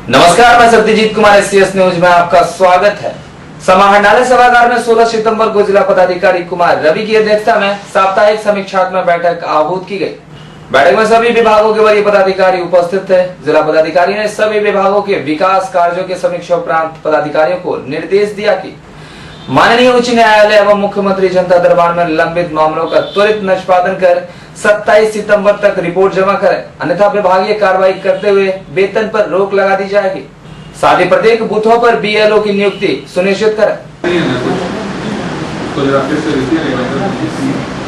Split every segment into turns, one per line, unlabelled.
नमस्कार, मैं Satyajit Kumar, STS news में आपका स्वागत है। समाहरणालय सभागार में 16 सितंबर को जिला पदाधिकारी कुमार रवि की अध्यक्षता में साप्ताहिक समीक्षात्मक बैठक आहूत की गई। बैठक में सभी विभागों के वरीय पदाधिकारी उपस्थित थे। जिला पदाधिकारी ने सभी विभागों के विकास कार्यों के समीक्षा उपरांत पदाधिकारियों को निर्देश दिया कि माननीय उच्च न्यायालय एवं मुख्यमंत्री जनता दरबार में लंबित मामलों का त्वरित निष्पादन कर 27 सितंबर तक रिपोर्ट जमा करें, अन्यथा विभागीय कार्रवाई करते हुए वेतन पर रोक लगा दी जाएगी। साथ ही प्रत्येक बूथों पर बीएलओ की नियुक्ति सुनिश्चित करें।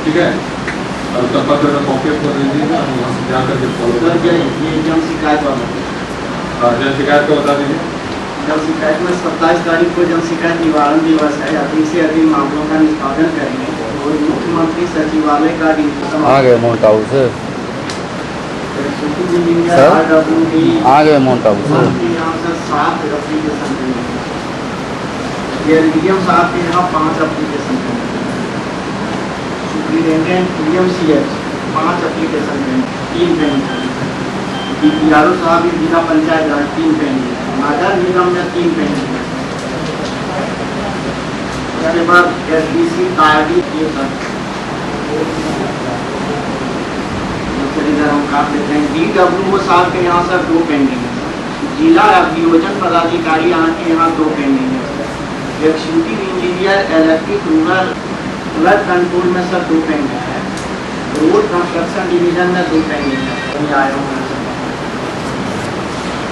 ठीक है, और तब पत्र में कॉपी कर दीजिएगा, वहाँ से जाकर के फॉलो जन शिकायत वाला जन शिकायत को बता दीजिए।
जन शिकायत में 27 तारीख को जन शिकायत निवारण दिवस है। अधिक से अधिक मामलों का निष्पादन करेंगे और मुख्यमंत्री सचिवालय का
आगे माउंट हाउस सर, आगे माउंट हाउस
यहाँ से 7 एप्लीकेशन डीएम साहब के यहाँ 5 application superintendent DMCH 5 application 3 pending, DPRO साहब जिला पंचायत राज 3 पेंडिंग, नगर निगम में 3 पेंडिंग, उसके बाद SDC RD ये सब हम काट लेते हैं। DWO साहब के यहाँ सर 2 पेंडिंग है। जिला अभियोजन पदाधिकारी यहाँ के यहाँ 2 पेंडिंग है। Executive engineer electric rural flood control में सर 2 पेंडिंग है। रोड कंस्ट्रक्शन डिवीजन में 2 पेंडिंग है।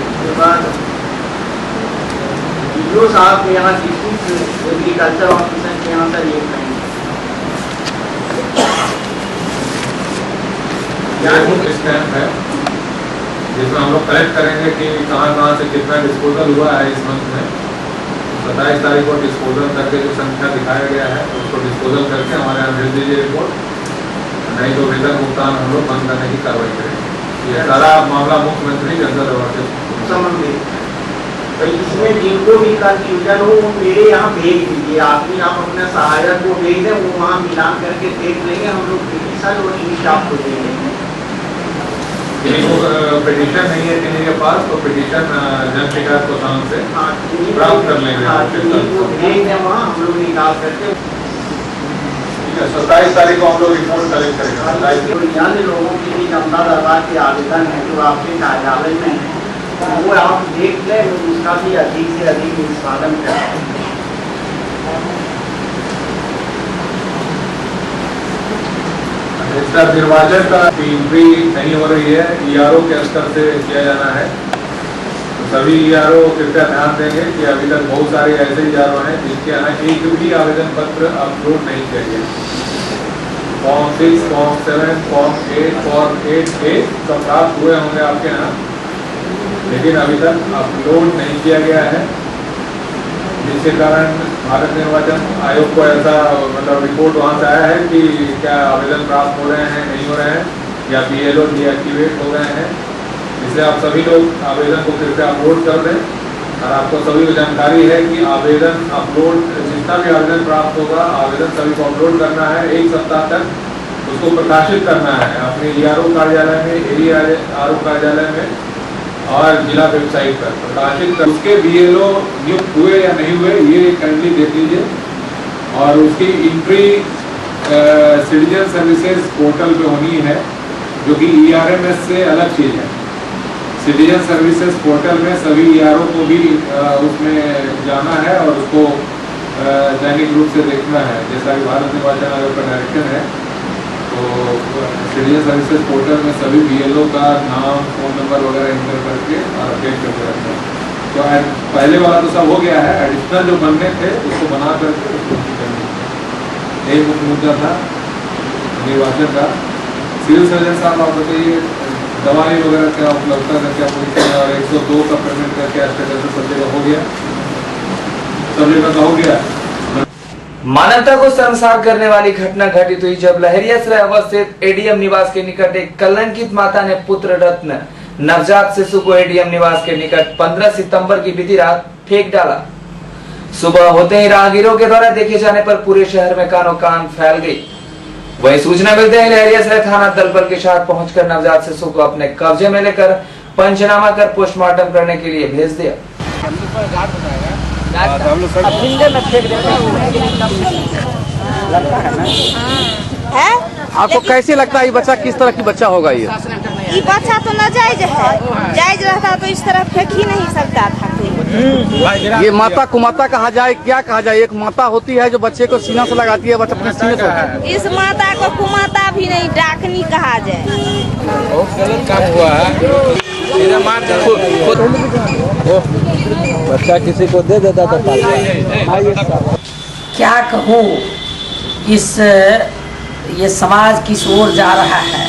उसके बाद DO साहब के यहाँ डिस्ट्रिक्ट एग्रीकल्चर ऑफिसर के यहाँ सर 1 पेंडिंग
है, जिसमें हम लोग कलेक्ट करेंगे कि कहाँ से कितना डिस्पोजल हुआ है इस मंथ में। 27 तारीख को डिस्पोजल करके जो संख्या दिखाया गया है उसको डिस्पोजल करके हमारे यहाँ भेज दीजिए रिपोर्ट, नहीं तो वेतन भुगतान हम लोग बंद करने की कार्रवाई करेंगे। ये सारा मामला मुख्यमंत्री जनता दरबार से
संबंधित। तो इसमें जिनको भी कंफ्यूजन हो वो मेरे यहाँ भेज दीजिए। आप अपने सहायक को भेज दें, वो वहाँ मिलान करके देख लेंगे। हम लोग पिटीशन और लिस्ट आपको दे देंगे।
पिटीशन नहीं है किसी के पास तो पिटीशन जन शिकायत को शाम से प्राप्त कर लेंगे।
भेज दें वहाँ हम लोग निकाल करके।
27 तारीख को हम लोग रिपोर्ट कलेक्ट करेंगे।
अन्य लोगों के लिए जनता दरबार के आवेदन है जो आपके कार्यालय में है, वो आप देख लें, उसका भी अधिक से अधिक निष्पादन करें।
इसका निर्वाचन का एंट्री नहीं हो रही है, ERO के स्तर से किया जाना है। तो सभी ERO कृपया ध्यान देंगे कि अभी तक बहुत सारे ऐसे ERO हैं जिनके यहाँ एक भी आवेदन पत्र अपलोड नहीं किया गया। Form 6, form 7, form 8, form 8A सब प्राप्त हुए होंगे आपके यहाँ, लेकिन अभी तक अपलोड नहीं किया गया है, जिसके कारण भारत निर्वाचन आयोग को ऐसा मतलब रिपोर्ट वहाँ से आया है कि क्या आवेदन प्राप्त हो रहे हैं, नहीं हो रहे हैं, या BLO डीएक्टिवेट हो रहे हैं। इसलिए आप सभी लोग आवेदन को फिर से अपलोड कर दें। और आपको सभी को जानकारी है कि आवेदन अपलोड, जितना भी आवेदन प्राप्त होगा, आवेदन सभी को अपलोड करना है। 1 सप्ताह तक उसको प्रकाशित करना है अपने ERO कार्यालय में, ARO कार्यालय में और जिला वेबसाइट पर प्रकाशित कर। उसके BLO नियुक्त हुए या नहीं हुए ये काइंडली देख लीजिए। और उसकी एंट्री सिटीजन सर्विसेज पोर्टल पे होनी है, जो कि ERMS से अलग चीज़ है। सिटीजन सर्विसेज पोर्टल में सभी ERO को भी उसमें जाना है और उसको दैनिक रूप से देखना है, जैसा कि भारत निर्वाचन आयोग का डायरेक्शन है। तो सिटीजन सर्विसेज पोर्टल में सभी BLO का नाम, फ़ोन नंबर वगैरह एंटर करके और अपडेट करके रखना है। तो पहले वाला तो सब हो गया है, एडिशनल जो बनने थे उसको बना करके एक मुद्दा था निर्वाचन का। सिविल सर्जन साहब आप बताइए, दवाई वगैरह क्या उपलब्धता का क्या पूछते हैं, और 102 का पेमेंट का क्या स्टेटस सब जगह हो गया, सब जगह का हो गया।
मानवता को शर्मसार करने वाली घटना घटित हुई जब लहरियासराय अवस्थित ADM निवास के निकट एक कलंकित माता ने पुत्र रत्न नवजात शिशु को ADM निवास के निकट 15 सितंबर की बीती रात फेंक डाला। सुबह होते ही राहगीरों के द्वारा देखे जाने पर पूरे शहर में कानो कान फैल गई। वही सूचना मिलते ही लहरियासराय थाना दल बल के साथ पहुंचकर नवजात शिशु को अपने कब्जे में लेकर पंचनामा कर पोस्टमार्टम करने के लिए भेज दिया।
है?
आपको कैसे लगता है ये बच्चा किस तरह की बच्चा होगा ये
बच्चा तो नाजायज है, जायज रहता तो इस तरह फेंक ही नहीं सकता था कोई।
ये माता कुमाता कहा जाए, क्या कहा जाए? एक माता होती है जो बच्चे को सीना से लगाती है, बच्चा अपने सीने से होता है।
इस माता को कुमाता भी नहीं, डाकनी कहा जाए।
बच्चा किसी को दे देता तो
क्या कहूँ, ये समाज किस ओर जा रहा है।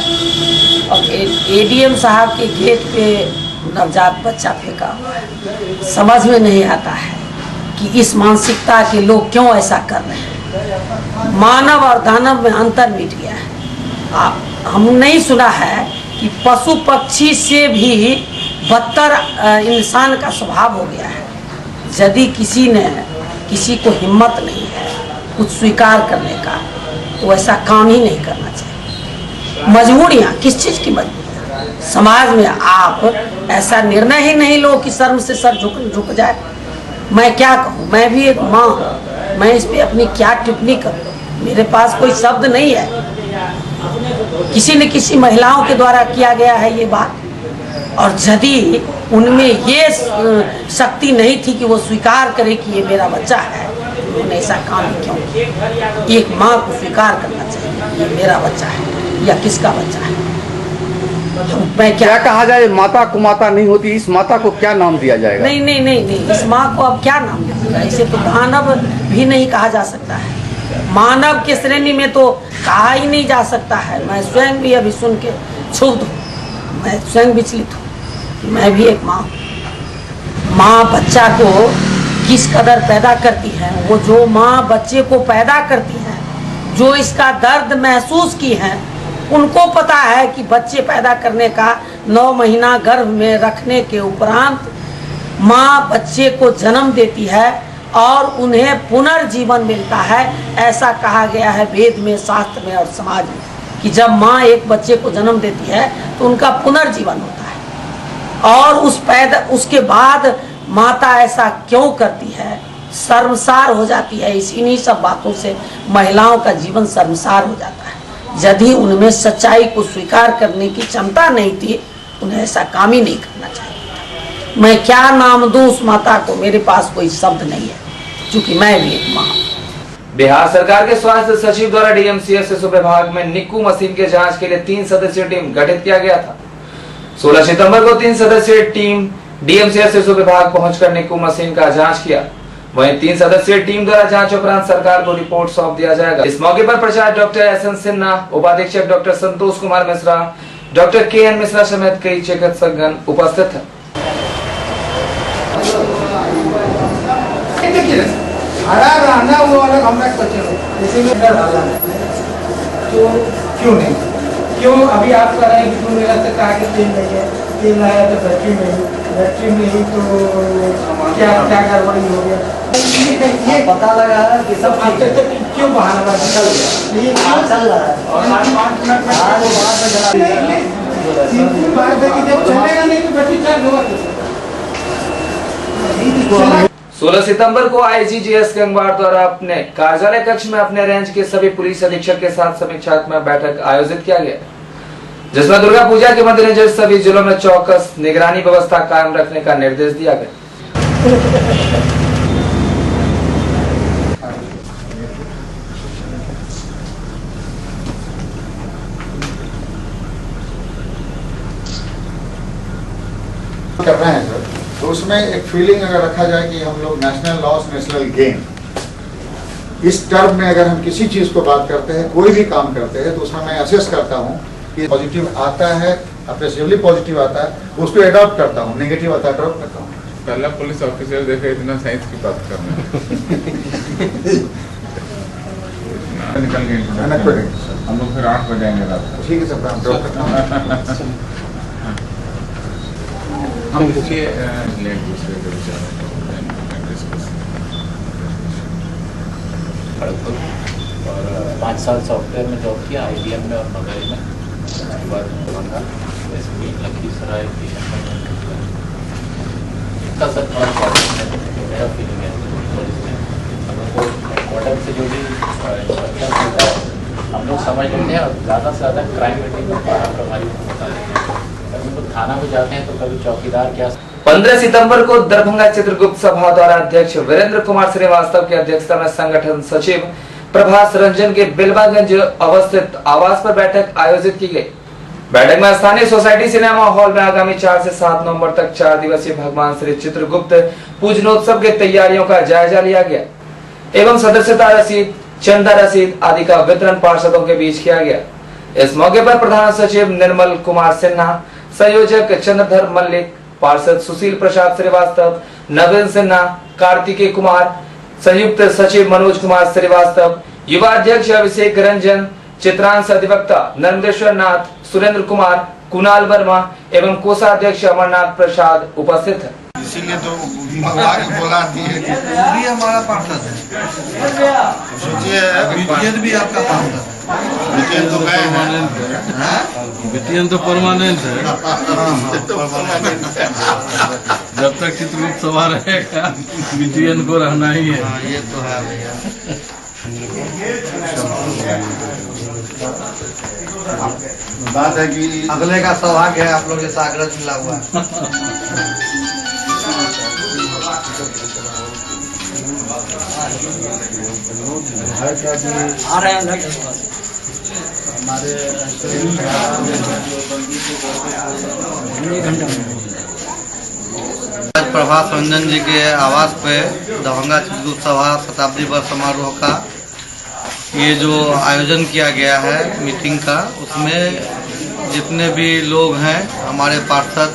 और एडीएम साहब के गेट पे नवजात बच्चा फेंका हुआ है। समझ में नहीं आता है कि इस मानसिकता के लोग क्यों ऐसा कर रहे हैं। मानव और दानव में अंतर मिट गया है। हम नहीं सुना है कि पशु पक्षी से भी बदतर इंसान का स्वभाव हो गया है। यदि किसी को हिम्मत नहीं है कुछ स्वीकार करने का, तो ऐसा काम ही नहीं करना चाहिए। मजबूरियाँ, किस चीज़ की मजबूरियाँ? समाज में आप ऐसा निर्णय ही नहीं लो कि शर्म से सर झुक जाए। मैं क्या कहूँ, मैं भी एक माँ हूँ, मैं इस पे अपनी क्या टिप्पणी करूँ? मेरे पास कोई शब्द नहीं है। किसी न किसी महिलाओं के द्वारा किया गया है ये बात, और यदि उनमें ये शक्ति नहीं थी कि वो स्वीकार करे कि ये मेरा बच्चा है, उन्होंने ऐसा काम क्यों किया? एक माँ को स्वीकार करना चाहिए, ये मेरा बच्चा है या किसका बच्चा है। मैं
क्या कहा जाए? माता कुमाता नहीं होती, इस माता को क्या नाम दिया जाएगा?
नहीं, इस माँ को अब क्या नाम दिया? इसे तो दानव भी नहीं कहा जा सकता है, मानव के श्रेणी में तो कहा ही नहीं जा सकता है। मैं स्वयं भी अभी सुन के क्षुब्ध हूँ, मैं स्वयं विचलित हूँ। मैं भी एक माँ हूँ। माँ बच्चा को किस कदर पैदा करती है, वो जो माँ बच्चे को पैदा करती है, जो इसका दर्द महसूस की है, उनको पता है कि बच्चे पैदा करने का 9 महीना गर्भ में रखने के उपरांत माँ बच्चे को जन्म देती है और उन्हें पुनर्जीवन मिलता है। ऐसा कहा गया है वेद में, शास्त्र में और समाज में कि जब माँ एक बच्चे को जन्म देती है तो उनका पुनर्जीवन होता है। और उसके बाद माता ऐसा क्यों करती है? शर्मसार हो जाती है। इन्हीं सब बातों से महिलाओं का जीवन शर्मसार हो जाता है। यदि उनमें सच्चाई को स्वीकार करने की क्षमता नहीं थी, उन्हें ऐसा काम ही नहीं करना चाहिए। मैं क्या नाम दूं उस माता को? मेरे पास कोई शब्द नहीं है, क्योंकि मैं भी एक माँ हूं।
बिहार सरकार के स्वास्थ्य सचिव द्वारा डीएमसीएस विभाग में निक्कू मशीन के जांच के लिए 3 सदस्यीय टीम गठित किया गया था। 16 सितंबर को 3 सदस्यीय टीम डीएमसीएस विभाग पहुंचकर निक्कू मशीन का जांच किया। वहीं 3 सदस्यीय टीम द्वारा जांच उपरांत सरकार को रिपोर्ट सौंप दिया जाएगा। इस मौके पर प्रचारक डॉक्टर एसएन सिन्हा, उपाधीक्षक doctor Santosh Kumar Mishra, doctor KN Mishra समेत कई चिकित्सकगण उपस्थित हैं।
क्यों अभी आप कह रहे हैं कि मेरा से कहा कि तेल नहीं है, तेल लाया तो बैटरी में ही तो क्या गड़बड़ी हो गया? ये पता लगा कि सब क्यों बहाना चल रहा है। और 5 मिनट में जब चलेगा नहीं तो बैटरी चार्ज होगा।
16 सितंबर को आईजीजीएस गंगवार द्वारा अपने कार्यालय कक्ष में अपने रेंज के सभी पुलिस अधीक्षक के साथ समीक्षात्मक बैठक आयोजित किया गया, जिसमें दुर्गा पूजा के मद्देनजर सभी जिलों में चौकस निगरानी व्यवस्था कायम रखने का निर्देश दिया गया।
कर रहे हैं सर, तो उसमें एक फीलिंग अगर रखा जाए कि हम लोग नेशनल लॉस नेशनल गेन, इस टर्म में अगर हम किसी चीज को बात करते हैं, कोई भी काम करते हैं, तो उसमें मैं असेस करता हूँ कि पॉजिटिव आता है, अप्रेसिवली पॉजिटिव आता है, उसको एडॉप्ट करता हूँ, नेगेटिव आता है ड्रॉप करता हूँ।
पहला पुलिस ऑफिसर देखे इतना साइंस की बात करना निकल गए हम लोग, फिर 8 बजे आएंगे रात को।
ठीक है सर, मैं ड्रॉप करता हूँ।
हम इसलिए दूसरे के विचार
5 साल सॉफ्टवेयर में जॉब किया, IBM में और नोवेल में। उसके बाद जैसे कि लखीसराय इसका सर मेरा फीलिंग है क्वार्टर से जो भी इंस्ट्रक्शन मिलता है हम लोग समझ लेते हैं और ज़्यादा से ज़्यादा क्राइम रेटिंग प्रभावी बता देते हैं। कभी तो थाना में जाते हैं तो कभी चौकीदार क्या
15 सितंबर को दरभंगा चित्रगुप्त सभा द्वारा अध्यक्ष वीरेंद्र कुमार श्रीवास्तव की अध्यक्षता में संगठन सचिव प्रभास रंजन के बिलवागंज अवस्थित आवास पर बैठक आयोजित की गई। बैठक में स्थानीय सोसाइटी सिनेमा हॉल में आगामी 4 से 7 नवंबर तक 4 दिवसीय भगवान श्री चित्रगुप्त पूजनोत्सव की तैयारियों का जायजा लिया गया एवं सदस्यता रसीद, चंदा रसीद आदि का वितरण पार्षदों के बीच किया गया। इस मौके पर प्रधान सचिव निर्मल कुमार सिन्हा, संयोजक चंद्रधर मल्लिक, पार्षद सुशील प्रसाद श्रीवास्तव, नवीन सिन्हा, कार्तिकेय कुमार, संयुक्त सचिव मनोज कुमार श्रीवास्तव, युवा अध्यक्ष अभिषेक रंजन, चित्रांश अधिवक्ता नरेंद्रेश्वर नाथ, सुरेंद्र कुमार, कुणाल वर्मा एवं कोषाध्यक्ष अमरनाथ प्रसाद उपस्थित है।
इसीलिए तो भगवान बोला भी हमारा पार्षद है। सोचिए भी आपका पार्षद है। तो गए हैं
तो परमानेंट है। जब तक चित्रगुप्त सभा रहेगा बीटीएन को रहना ही है।
ये तो है भैया। बात है कि अगले का सौभाग्य है, आप लोग जैसा आग्रह मिला हुआ है। आज प्रभास रंजन जी के आवास पे दरभंगा चित्रगुप्त सभा शताब्दी वर्ष समारोह का ये जो आयोजन किया गया है मीटिंग का, उसमें जितने भी लोग हैं हमारे पार्षद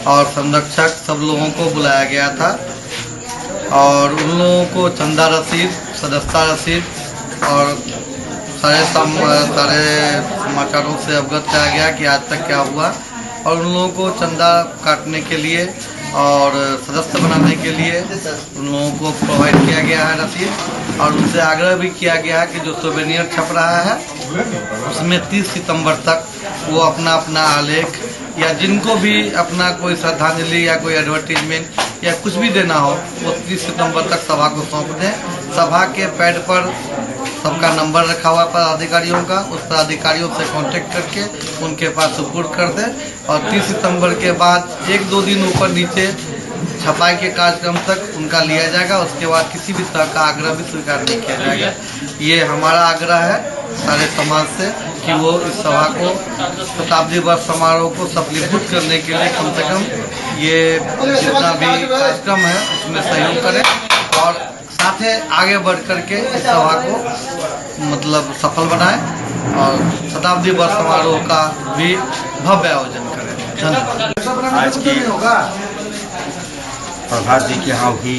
और संरक्षक सब लोगों को बुलाया गया था और उन लोगों को चंदा रसीद, सदस्यता रसीद और सारे समाचारों से अवगत कराया गया कि आज तक क्या हुआ और उन लोगों को चंदा काटने के लिए और सदस्य बनाने के लिए उन लोगों को प्रोवाइड किया गया है रसीद और उनसे आग्रह भी किया गया है कि जो सोवेनियर छप रहा है उसमें 30 सितंबर तक वो अपना अपना आलेख या जिनको भी अपना कोई श्रद्धांजलि या कोई एडवर्टीजमेंट या कुछ भी देना हो वो 30 सितंबर तक सभा को सौंप दें। सभा के पैड पर सबका नंबर रखा हुआ पदाधिकारियों का, उस पदाधिकारियों से कांटेक्ट करके उनके पास सुपुर्द कर दें और 30 सितंबर के बाद 1-2 दिन ऊपर नीचे छपाई के कार्यक्रम तक उनका लिया जाएगा। उसके बाद किसी भी तरह का आग्रह भी स्वीकार नहीं किया जाएगा। ये हमारा आग्रह है सारे समाज से कि वो इस सभा को शताब्दी वर्ष समारोह को सफलीभूत करने के लिए कम से कम ये जितना भी कार्यक्रम है उसमें सहयोग करें और साथ ही आगे बढ़ करके इस सभा को मतलब सफल बनाएं और शताब्दी वर्ष समारोह का भी भव्य आयोजन करें। धन्यवाद।
आज की प्रभात जी के यहाँ हुई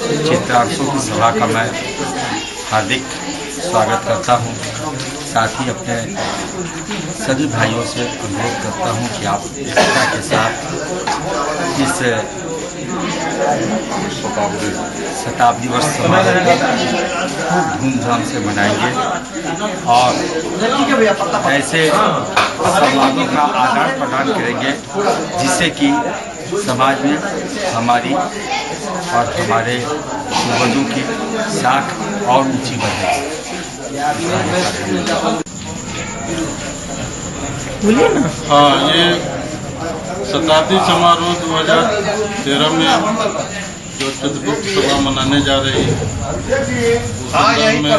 चित्रांशों की सभा का मैं हार्दिक स्वागत करता हूँ। साथ ही अपने सभी भाइयों से अनुरोध करता हूँ कि आप एकता के साथ इस शताब्दी वर्ष समारोह खूब धूमधाम से मनाएंगे और ऐसे संवादों का आदान प्रदान करेंगे जिससे कि समाज में हमारी और हमारे पूर्वजों की साख और ऊंची बढ़े।
हाँ, ये शताब्दी समारोह 2013 में जो चित्रगुप्त सभा मनाने जा रही है में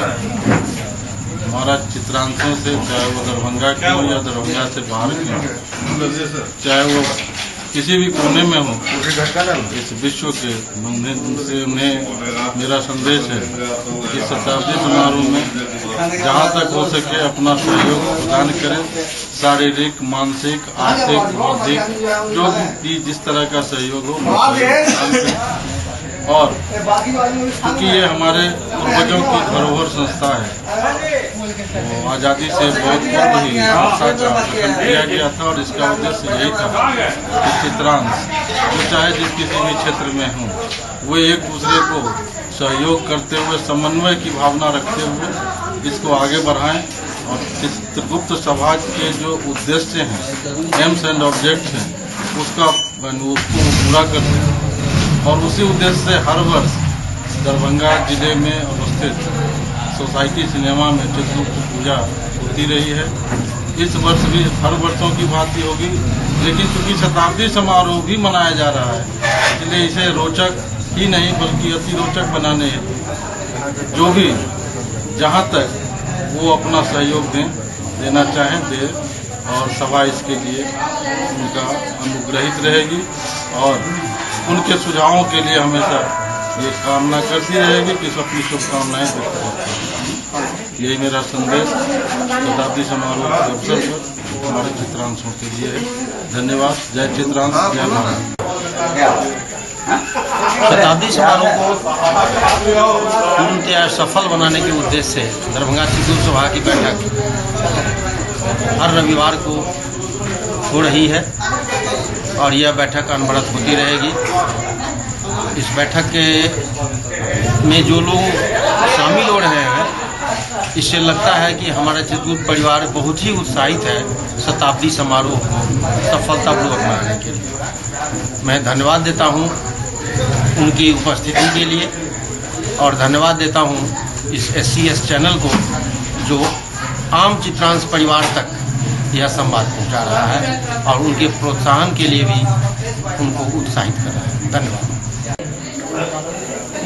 हमारा चित्रांशों से, चाहे वो दरभंगा की हो या दरभंगा से बाहर की हो, चाहे वो किसी भी कोने में हो इस विश्व के, उन्हें मेरा संदेश है कि शताब्दी समारोह में जहाँ तक हो सके अपना सहयोग प्रदान करें। शारीरिक, मानसिक, आर्थिक, बौद्धिक जो भी जिस तरह का सहयोग हो और क्योंकि ये हमारे पूर्वजों की धरोहर संस्था है, तो आज़ादी से बहुत पूर्व ही संस्था का गठन किया गया था और इसका उद्देश्य यही था कि चित्रांश जो चाहे जिस किसी भी क्षेत्र में हों वो एक दूसरे को सहयोग करते हुए, समन्वय की भावना रखते हुए इसको आगे बढ़ाएं और चित्रगुप्त सभा के जो उद्देश्य हैं, एम्स एंड ऑब्जेक्ट हैं, उसको पूरा करते हैं। और उसी उद्देश्य से हर वर्ष दरभंगा जिले में अवस्थित सोसाइटी सिनेमा में चित्रगुप्त पूजा होती रही है। इस वर्ष भी हर वर्षों की बात ही होगी, लेकिन चूंकि शताब्दी समारोह भी मनाया जा रहा है, इसलिए इसे रोचक ही नहीं बल्कि अति रोचक बनाने हेतु जो भी जहाँ तक वो अपना सहयोग देना चाहें दे, और सभा इसके लिए उनका अनुग्रहित रहेगी और उनके सुझावों के लिए हमेशा ये कामना करती रहेगी कि अपनी शुभकामनाएं देती रहेगी। यही मेरा संदेश शताब्दी समारोह के अवसर पर हमारे चित्रांशों के लिए है। धन्यवाद। जय चित्रांश, जय भारत।
शताब्दी समारोह को पूर्णतया सफल बनाने के उद्देश्य से दरभंगा चित्रगुप्त सभा की बैठक हर रविवार को हो रही है और यह बैठक अनवरत होती रहेगी। इस बैठक में जो लोग शामिल हो रहे हैं, इससे लगता है कि हमारा चित्रगुप्त परिवार बहुत ही उत्साहित है शताब्दी समारोह को सफलतापूर्वक मनाने के लिए। मैं धन्यवाद देता हूं उनकी उपस्थिति के लिए और धन्यवाद देता हूं इस SCS चैनल को जो आम चित्रांश परिवार तक यह संवाद पहुंचा रहा है और उनके प्रोत्साहन के लिए भी उनको उत्साहित कर रहा है। धन्यवाद।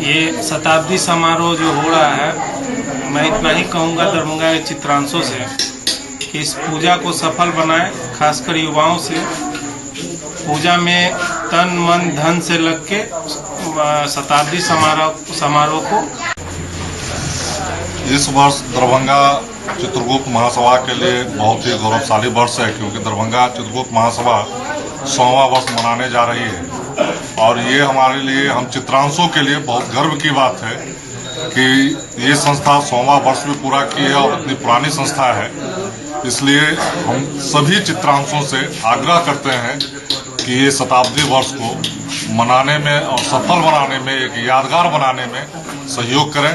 ये शताब्दी समारोह जो हो रहा है, मैं इतना ही कहूँगा दरभंगा के चित्रांशों से कि इस पूजा को सफल बनाएं, खासकर युवाओं से। पूजा में तन मन धन से लग के शताब्दी समारोह को
इस वर्ष दरभंगा चित्रगुप्त महासभा के लिए बहुत ही गौरवशाली वर्ष है, क्योंकि दरभंगा चित्रगुप्त महासभा 100वां वर्ष मनाने जा रही है। और ये हमारे लिए, हम चित्रांशों के लिए बहुत गर्व की बात है कि ये संस्था 100वां वर्ष भी पूरा की है और इतनी पुरानी संस्था है। इसलिए हम सभी चित्रांशों से आग्रह करते हैं कि ये शताब्दी वर्ष को मनाने में और सफल बनाने में, एक यादगार बनाने में सहयोग करें,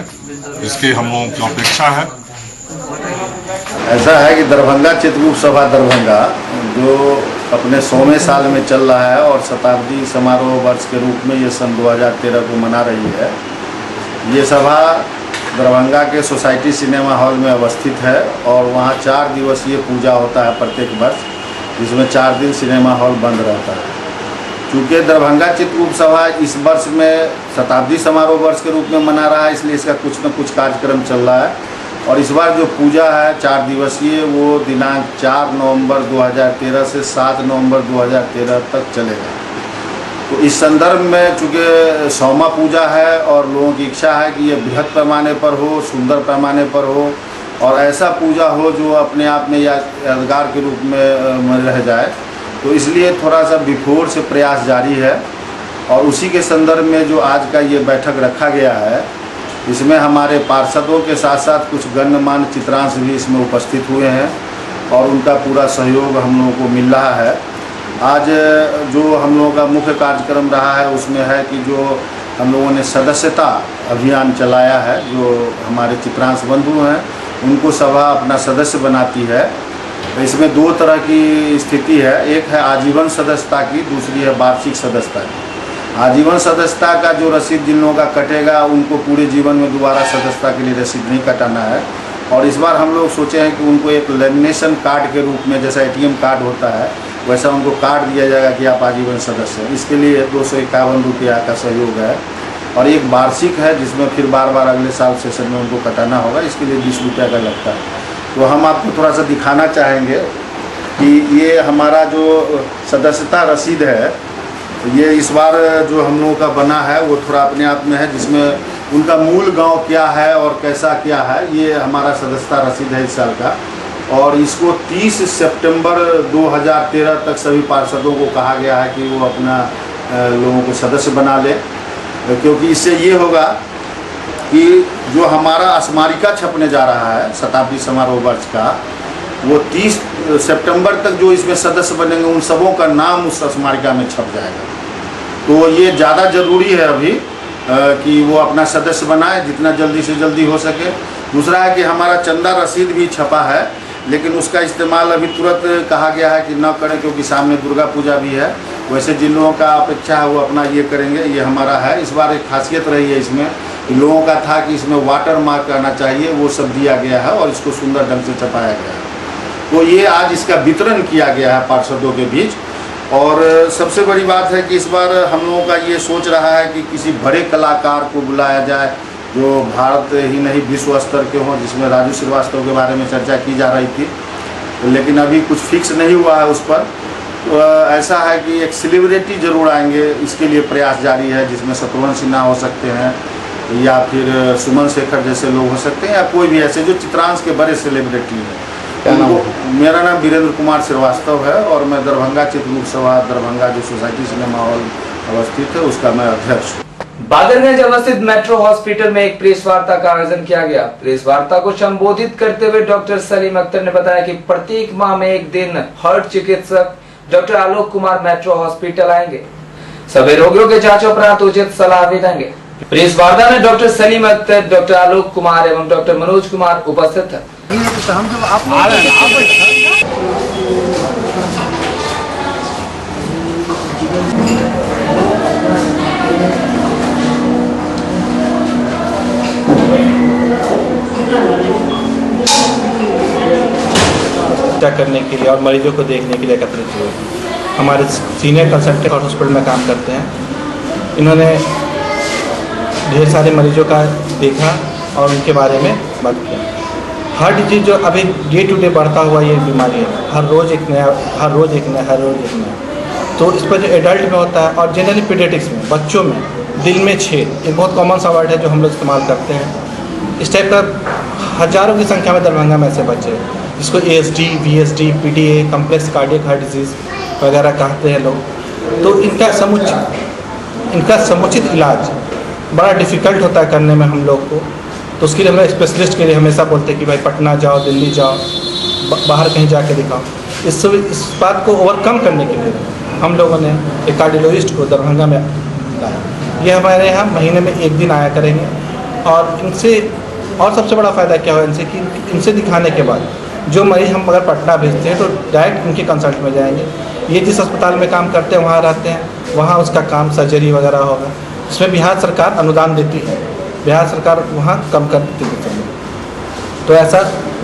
इसकी हम लोगों की अपेक्षा है।
ऐसा है कि दरभंगा चित्रगुप्त सभा दरभंगा जो अपने 100वें साल में चल रहा है और शताब्दी समारोह वर्ष के रूप में ये सन 2013 को मना रही है। ये सभा दरभंगा के सोसाइटी सिनेमा हॉल में अवस्थित है और वहाँ 4 दिवसीय पूजा होता है प्रत्येक वर्ष, जिसमें 4 दिन सिनेमा हॉल बंद रहता है। चूँकि दरभंगा चित्रगुप्त सभा इस वर्ष में शताब्दी समारोह वर्ष के रूप में मना रहा है, इसलिए इसका कुछ न कुछ कार्यक्रम चल रहा है। और इस बार जो पूजा है 4 दिवसीय, वो दिनांक 4 नवंबर 2013 से 7 नवंबर 2013 तक चलेगा। तो इस संदर्भ में चूँकि 100वां पूजा है और लोगों की इच्छा है कि ये बृहद पैमाने पर हो, सुंदर पैमाने पर हो और ऐसा पूजा हो जो अपने आप में यादगार के रूप में रह जाए। तो इसलिए थोड़ा सा बिफोर से प्रयास जारी है और उसी के संदर्भ में जो आज का ये बैठक रखा गया है, इसमें हमारे पार्षदों के साथ साथ कुछ गण्यमान्य चित्रांश भी इसमें उपस्थित हुए हैं और उनका पूरा सहयोग हम लोगों को मिल रहा है। आज जो हम लोगों का मुख्य कार्यक्रम रहा है उसमें है कि जो हम लोगों ने सदस्यता अभियान चलाया है, जो हमारे चित्रांश बंधु हैं उनको सभा अपना सदस्य बनाती है। तो इसमें 2 तरह की स्थिति है, एक है आजीवन सदस्यता की, दूसरी है वार्षिक सदस्यता की। आजीवन सदस्यता का जो रसीद जिन लोगों का कटेगा उनको पूरे जीवन में दोबारा सदस्यता के लिए रसीद नहीं कटाना है। और इस बार हम लोग सोचे हैं कि उनको एक लेमिनेशन कार्ड के रूप में, जैसा ATM कार्ड होता है वैसा उनको कार्ड दिया जाएगा कि आप आजीवन सदस्य हैं। इसके लिए 251 रुपया का सहयोग है और एक वार्षिक है जिसमें फिर बार बार अगले साल सेशन में उनको कटाना होगा, इसके लिए 20 रुपया का लगता है। तो हम आपको थोड़ा सा दिखाना चाहेंगे कि ये हमारा जो सदस्यता रसीद है, ये इस बार जो हम लोगों का बना है वो थोड़ा अपने आप में है, जिसमें उनका मूल गांव क्या है और कैसा क्या है, ये हमारा सदस्यता रसीद है इस साल का। और इसको 30 सितंबर 2013 तक सभी पार्षदों को कहा गया है कि वो अपना लोगों को सदस्य बना ले, क्योंकि इससे ये होगा कि जो हमारा स्मारिका छपने जा रहा है शताब्दी समारोह वर्ष का, वो 30 सितंबर तक जो इसमें सदस्य बनेंगे उन सबों का नाम उस स्मारिका में छप जाएगा। तो ये ज़्यादा ज़रूरी है अभी कि वो अपना सदस्य बनाए जितना जल्दी से जल्दी हो सके। दूसरा है कि हमारा चंदा रसीद भी छपा है, लेकिन उसका इस्तेमाल अभी तुरंत कहा गया है कि न करें, क्योंकि सामने दुर्गा पूजा भी है। वैसे जिन लोगों का अपेक्षा है वो अपना ये करेंगे, ये हमारा है। इस बार एक खासियत रही है इसमें, लोगों का था कि इसमें वाटर मार्क करना चाहिए, वो सब दिया गया है और इसको सुंदर ढंग से छपाया गया है। तो ये आज इसका वितरण किया गया है पार्षदों के बीच। और सबसे बड़ी बात है कि इस बार हम लोगों का ये सोच रहा है कि किसी बड़े कलाकार को बुलाया जाए जो भारत ही नहीं विश्व स्तर के हों, जिसमें राजू श्रीवास्तव के बारे में चर्चा की जा रही थी, लेकिन अभी कुछ फिक्स नहीं हुआ है उस पर। तो ऐसा है कि एक सेलिब्रिटी जरूर आएंगे, इसके लिए प्रयास जारी है, जिसमें शत्रुघ्न सिन्हा हो सकते हैं या फिर सुमन शेखर जैसे लोग हो सकते हैं, या कोई भी ऐसे जो चित्रांश के बड़े सेलिब्रिटी हैं। मेरा नाम वीरेंद्र कुमार श्रीवास्तव है और मैं दरभंगा चित्रगुप्त सभा दरभंगा जो सोसाइटी सिनेमा हॉल अवस्थित है उसका मैं अध्यक्ष हूँ।
बादरगंज अवस्थित मेट्रो हॉस्पिटल में एक प्रेस वार्ता का आयोजन किया गया। प्रेस वार्ता को संबोधित करते हुए डॉक्टर सलीम अख्तर ने बताया कि प्रत्येक माह में एक दिन हार्ट चिकित्सक doctor Alok Kumar metro hospital आएंगे, सभी रोगियों के जांच उपरांत उचित सलाह भी देंगे। प्रेस वार्ता में डॉक्टर सलीम अख्तर, डॉक्टर आलोक कुमार एवं डॉक्टर मनोज कुमार उपस्थित थे।
करने के लिए और मरीजों को देखने के लिए एकत्रित हुए। हमारे सीनियर कंसल्टेंट और हॉस्पिटल में काम करते हैं। इन्होंने ढेर सारे मरीजों का देखा और उनके बारे में बात किया। हार्ट डिजीज जो अभी डे टू डे बढ़ता हुआ ये बीमारी है, हर रोज़ एक नया। तो इस पर जो एडल्ट में होता है और जनरली पीडियाट्रिक्स में, बच्चों में दिल में छेद, एक बहुत कॉमन सा वर्ड है जो हम लोग इस्तेमाल करते हैं। इस टाइप का हज़ारों की संख्या में दरभंगा में ऐसे बच्चे हैं जिसको ASD, VSD, PDA, complex cardiac heart disease वगैरह कहते हैं लोग। तो इनका समुचित इलाज बड़ा डिफ़िकल्ट होता है करने में हम लोग को। तो उसके लिए हम स्पेशलिस्ट के लिए हमेशा बोलते हैं कि भाई पटना जाओ, दिल्ली जाओ, बाहर कहीं जाके दिखाओ। इस बात को ओवरकम करने के लिए हम लोगों ने एक कार्डियोलॉजिस्ट को दरभंगा में लाया। ये हमारे यहाँ महीने में एक दिन आया करेंगे और इनसे और सबसे बड़ा फ़ायदा क्या हो इनसे कि इनसे दिखाने के बाद जो मरीज़ हम अगर पटना भेजते हैं तो डायरेक्ट इनके कंसल्ट में जाएंगे। ये जिस अस्पताल में काम करते हैं वहाँ रहते हैं, वहाँ उसका काम सर्जरी वगैरह होगा। इसमें बिहार सरकार अनुदान देती है, बिहार सरकार वहाँ कम कर देती है। तो ऐसा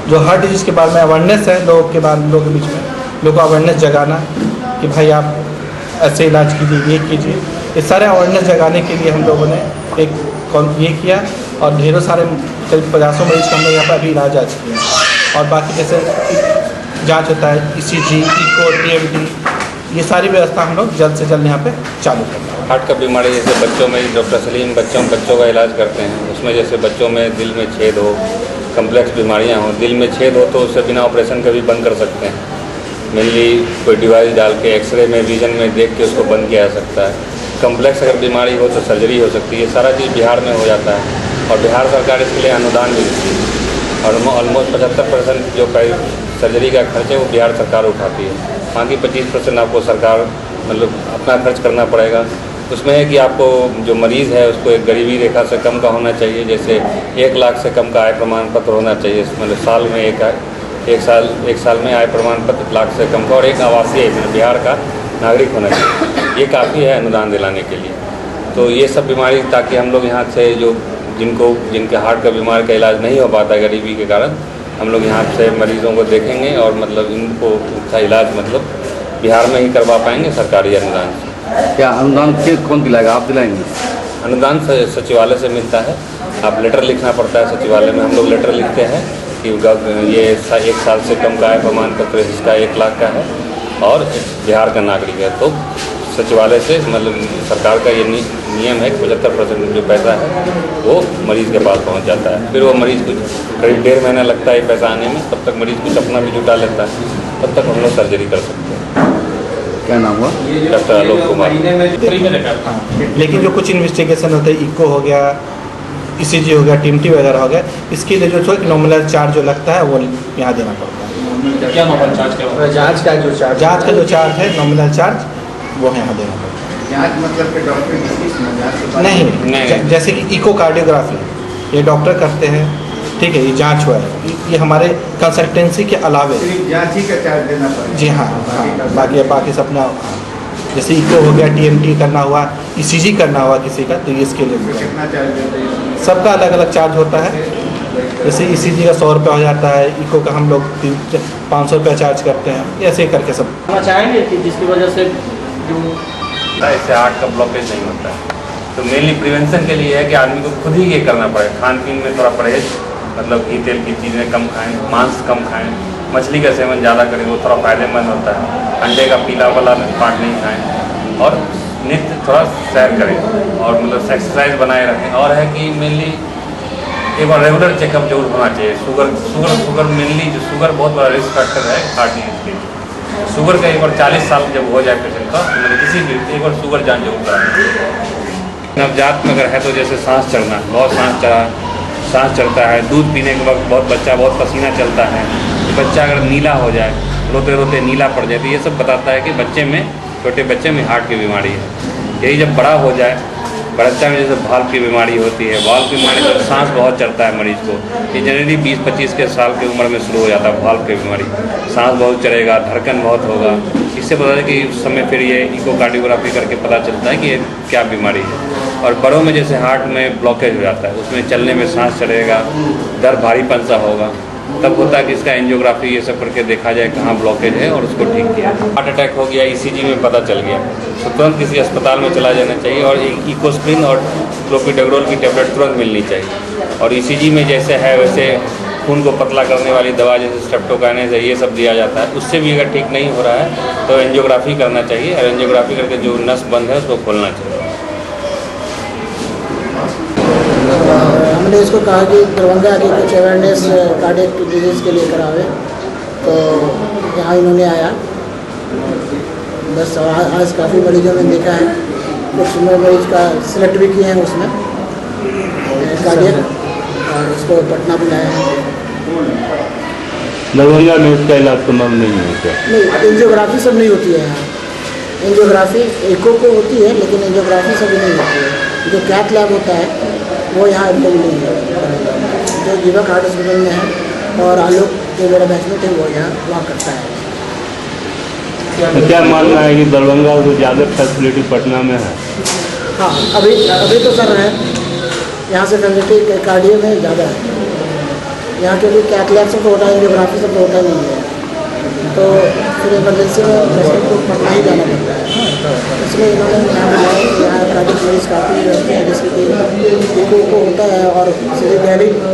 जो हार्ट डिजीज़ के बारे में अवेयरनेस है लोगों के बीच में, लोगों को अवेयरनेस जगाना कि भाई आप ऐसे इलाज कीजिए, ये कीजिए। ये सारे अवेयरनेस जगाने के लिए हम लोगों ने एक ये किया और ढेरों सारे करीब 50 मरीज का हम लोग यहाँ पर अभी इलाज आ चुके हैं। और बाकी जैसे जांच होता है, ECG, इको, TMT, ये सारी व्यवस्था हम लोग जल्द से जल्द यहाँ पे चालू करते हैं।
हार्ट का बीमारी जैसे बच्चों में डॉक्टर सलीम बच्चों का इलाज करते हैं। उसमें जैसे बच्चों में दिल में छेद हो, कम्प्लेक्स बीमारियाँ हो, दिल में छेद हो तो उसे बिना ऑपरेशन के भी बंद कर सकते हैं। मेनली कोई डिवाइस डाल के एक्सरे में, विजन में देख के उसको बंद किया जा सकता है। कम्प्लेक्स अगर बीमारी हो तो सर्जरी हो सकती है। सारा चीज़ बिहार में हो जाता है और बिहार सरकार इसके लिए अनुदान भी देती है। और ऑलमोस्ट 75% जो सर्जरी का खर्च है वो बिहार सरकार उठाती है। बाकी 25% आपको सरकार मतलब अपना खर्च करना पड़ेगा। उसमें है कि आपको जो मरीज़ है उसको एक गरीबी रेखा से कम का होना चाहिए। जैसे 1 लाख से कम का आय प्रमाण पत्र होना चाहिए, मतलब साल में एक साल में आय प्रमाण पत्र 1 लाख से कम का, और एक आवासीय बिहार का नागरिक होना चाहिए। ये काफ़ी है अनुदान दिलाने के लिए। तो ये सब बीमारी, ताकि हम लोग यहाँ से जो जिनके हार्ट का बीमारी का इलाज नहीं हो पाता गरीबी के कारण, हम लोग यहाँ से मरीजों को देखेंगे और मतलब इनको उसका इलाज मतलब बिहार में ही करवा पाएंगे सरकारी अनुदान से।
क्या अनुदान कौन दिलाएगा, आप दिलाएंगे?
अनुदान सचिवालय से मिलता है। आप लेटर लिखना पड़ता है सचिवालय में। हम लोग लेटर लिखते हैं कि ये 1 साल से कम का आय प्रमाण पत्र जिसका 1 लाख का है और बिहार का नागरिक है, तो सचिवालय से मतलब सरकार का ये नियम है कि 75% जो पैसा है वो मरीज़ के पास पहुंच जाता है। फिर वो मरीज़ कुछ करीब 1.5 महीना लगता है पैसा आने में, तब तक मरीज़ कुछ अपना भी जुटा लेता है, तब तक हम लोग सर्जरी कर सकते हैं।
क्या नाम हुआ?
डॉक्टर आलोक कुमार।
लेकिन जो कुछ इन्वेस्टिगेशन होते हैं, इको हो गया, ECG हो गया, TMT वगैरह हो गया, इसके लिए जो नॉमिनल चार्ज जो लगता है वो यहाँ देना पड़ता है।
क्या नॉमिनल चार्ज क्या होगा?
जाँच का जो चार्ज है नॉमिनल चार्ज वो यहाँ देना पड़ता है।
जांच मतलब कि डॉक्टर
नहीं, जैसे कि इको कार्डियोग्राफी ये डॉक्टर करते हैं, ठीक है, ये जांच हुआ है, ये हमारे कंसल्टेंसी के अलावे
जांच ही का चार्ज देना पड़ेगा।
जी हाँ, बाकी सब अपना, जैसे इको हो गया, TMT करना हुआ, ECG करना हुआ किसी का, तो ये इसके लिए
कितना चार्ज देते हैं?
सबका अलग अलग चार्ज होता है। जैसे ECG का 100 रुपये हो जाता है, इको का हम लोग 500 रुपये चार्ज करते हैं, ऐसे ही करके सब।
चाहेंगे कि जिसकी वजह से जो
इससे हार्ट का ब्लॉकेज नहीं होता है। तो मेनली प्रिवेंशन के लिए है कि आदमी को खुद ही ये करना पड़े, खान पीन में थोड़ा परहेज, मतलब घी तेल की चीज़ें कम खाएं, मांस कम खाएं, मछली का सेवन ज़्यादा करें, वो थोड़ा फायदेमंद होता है। अंडे का पीला वाला पार्ट नहीं खाएं और नित्य थोड़ा सैर करें और मतलब एक्सरसाइज बनाए रखें। और है कि मेनली एक बार रेगुलर चेकअप जरूर होना चाहिए। शुगर मेनली जो शुगर बहुत बड़ा रिस्क फैक्टर है हार्ट डिजीज के लिए। शुगर का एक बार 40 साल जब हो जाए पेशेंट का, मतलब किसी भी एक बार शुगर जांच जरूर कराएं। नवजात में अगर है तो जैसे सांस चढ़ना, बहुत सांस चढ़ता है, दूध पीने के वक्त बहुत पसीना चलता है, बच्चा अगर नीला हो जाए, रोते रोते नीला पड़ जाए, तो ये सब बताता है कि छोटे बच्चे में हार्ट की बीमारी है। यही जब बड़ा हो जाए, बच्चा में जैसे वाल्व की बीमारी होती है, वाल्व की बीमारी में सांस बहुत चढ़ता है मरीज को, ये जनरली 20-25 के साल की उम्र में शुरू हो जाता है वाल्व की बीमारी। सांस बहुत चढ़ेगा, धड़कन बहुत होगा, इससे पता है कि उस समय फिर ये इकोकार्डियोग्राफी करके पता चलता है कि ये क्या बीमारी है। और बड़ों में जैसे हार्ट में ब्लॉकेज हो जाता है, उसमें चलने में सांस चढ़ेगा, दर भारीपन सा होगा, तब होता है कि इसका एंजियोग्राफी ये सब करके देखा जाए कहाँ ब्लॉकेज है और उसको ठीक किया। हार्ट अटैक हो गया, ECG में पता चल गया तो तुरंत किसी अस्पताल में चला जाना चाहिए और एक इकोस्प्रिन और क्लोपिडोग्रोल की टेबलेट तुरंत मिलनी चाहिए। और ECG में जैसे है वैसे खून को पतला करने वाली दवा जैसे स्ट्रेप्टोकाइनेस है, ये सब दिया जाता है। उससे भी अगर ठीक नहीं हो रहा है तो एंजियोग्राफी करना चाहिए और एंजियोग्राफी करके जो नस बंद है उसको खोलना चाहिए।
हमने इसको कहा कि दरभंगा के कुछ अवेयरनेस कार्डियक डिजीज़ के लिए करावे, तो यहाँ इन्होंने आया। बस आज काफ़ी मरीजों में देखा है, कुछ मरीज का सिलेक्ट भी किए हैं उसमें कार्डियक, और उसको पटना बुलाया है।
दरभंगा में इसका इलाज संभव नहीं है क्या?
नहीं, एंजियोग्राफी सब नहीं होती है यहाँ। एंजियोग्राफी इको को होती है, लेकिन एंजियोग्राफी सभी नहीं होती है। जो कैथ लैब होता है वो यहाँ अवेलेबल नहीं है, जो जीवा हार्ट हॉस्पिटल में है, और आलोक जो मेरा बैचमेंट है वो यहाँ वहाँ करता है।
तो क्या मानना है कि दरभंगा से ज़्यादा फैसिलिटी पटना में है?
हाँ, अभी तो सर है, यहाँ से फैसिलिटी कार्डियो में ज़्यादा है। यहाँ क्योंकि कैथ लैब सब तो होता है, एंजियोग्राफी सब तो होता नहीं है, तो फिर इमरजेंसी में पेशेंट को पटना ही जाना पड़ता है। इसलिए इन्होंने यहाँ कार्डियक मरीज काफ़ी रहते हैं, जैसे कि इको होता है और सीधे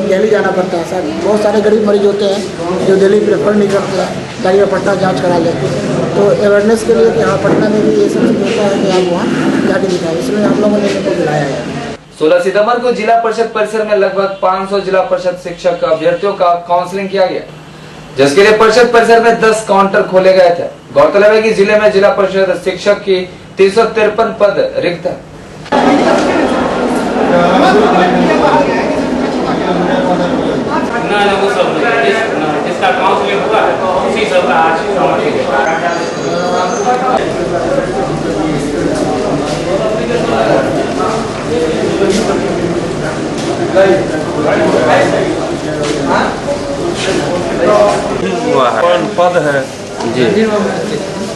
दिल्ली जाना पड़ता है। सर बहुत सारे गरीब मरीज होते हैं जो दिल्ली प्रेफर नहीं करते हैं, जाइए पटना जांच करा लेते हैं। तो अवेयरनेस के लिए कि हाँ पटना में भी ये सब होता है कि आप वहाँ जाके दिखाएं, इसलिए आप लोगों ने इनको बुलाया है।
16 सितंबर को जिला परिषद परिसर में लगभग 500 जिला परिषद शिक्षक अभ्यर्थियों का काउंसलिंग किया गया, जिसके लिए परिषद परिसर में 10 काउंटर खोले गए थे। गौरतलब है कि जिले में जिला परिषद शिक्षक की 353 पद रिक्त है।
जिसका काउंसलिंग हुआ है उसी सब का आज
पद है जी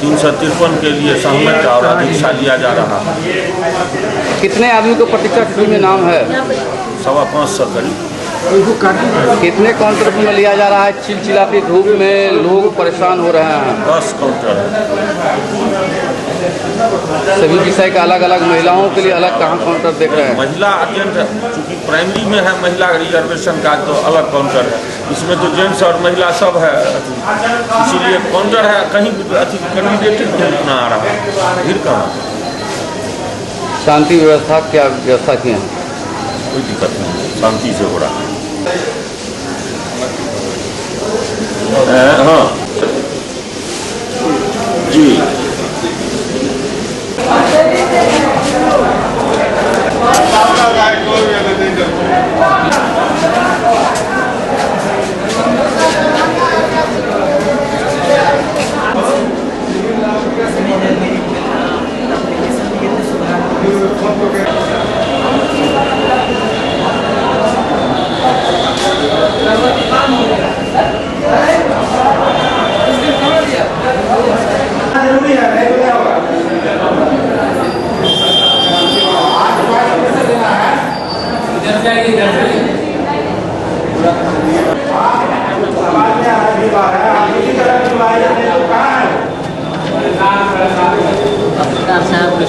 353 के लिए सहमत और अधिक्षा लिया जा रहा है।
कितने आदमी को प्रतीक्षा सूची में नाम है?
550 करीब।
कितने काउंटर में लिया जा रहा है? चिलचिलाती धूप में लोग परेशान हो रहे हैं।
10 काउंटर
सभी विषय का अलग अलग, महिलाओं के लिए अलग कहाँ काउंटर देख रहे हैं?
महिला अटेंड चूँकि प्राइमरी में है महिला रिजर्वेशन का तो अलग काउंटर है, इसमें तो जेंट्स और महिला सब है, इसीलिए काउंटर है। कहीं कैंडिडेट कितना आ रहा है, भीड़ कहाँ?
शांति व्यवस्था क्या व्यवस्था की है?
कोई दिक्कत नहीं, शांति से हो रहा है। हाँ जी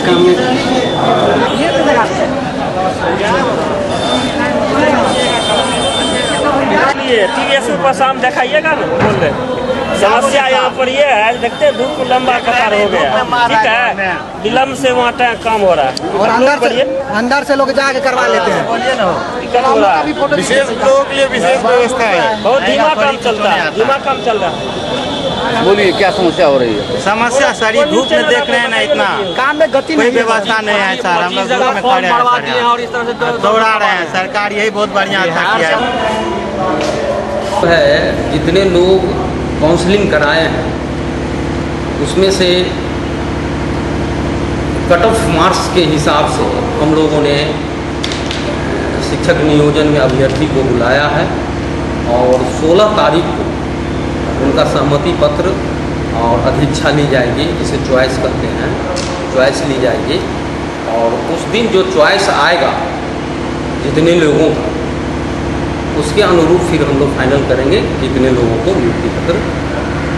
काम नहीं
टीवीएस पर शाम दिखाइएगा ना, बोल रहे समस्या यहाँ पर ये है, देखते हैं धूप लंबा कतार हो गया, ठीक है, विलम्ब से वहाँ टाइम कम हो रहा है
और अंदर से लोग जाके करवा लेते हैं।
दिक्कत हो रहा है,
विशेष लोगों के लिए विशेष व्यवस्था है।
बहुत धीमा काम चलता है, धीमा काम चल रहा है।
बोलिए क्या समस्या हो रही है?
समस्या सारी धूप में देख रहे हैं ना, इतना
काम में गति
कोई व्यवस्था नहीं है सर। हम लोग धूप में खड़े हैं, दौड़ा रहे हैं। सरकार यही बहुत बढ़िया था किया
है। जितने लोग काउंसलिंग कराए हैं उसमें से कट ऑफ मार्क्स के हिसाब से हम लोगों ने शिक्षक नियोजन में अभ्यर्थी को बुलाया है और 16 तारीख को उनका सहमति पत्र और अधीक्षा ली जाएगी, जिसे चॉइस कहते हैं, चॉइस ली जाएगी। और उस दिन जो चॉइस आएगा जितने लोगों का, उसके अनुरूप फिर हम लोग फाइनल करेंगे कितने लोगों को नियुक्ति पत्र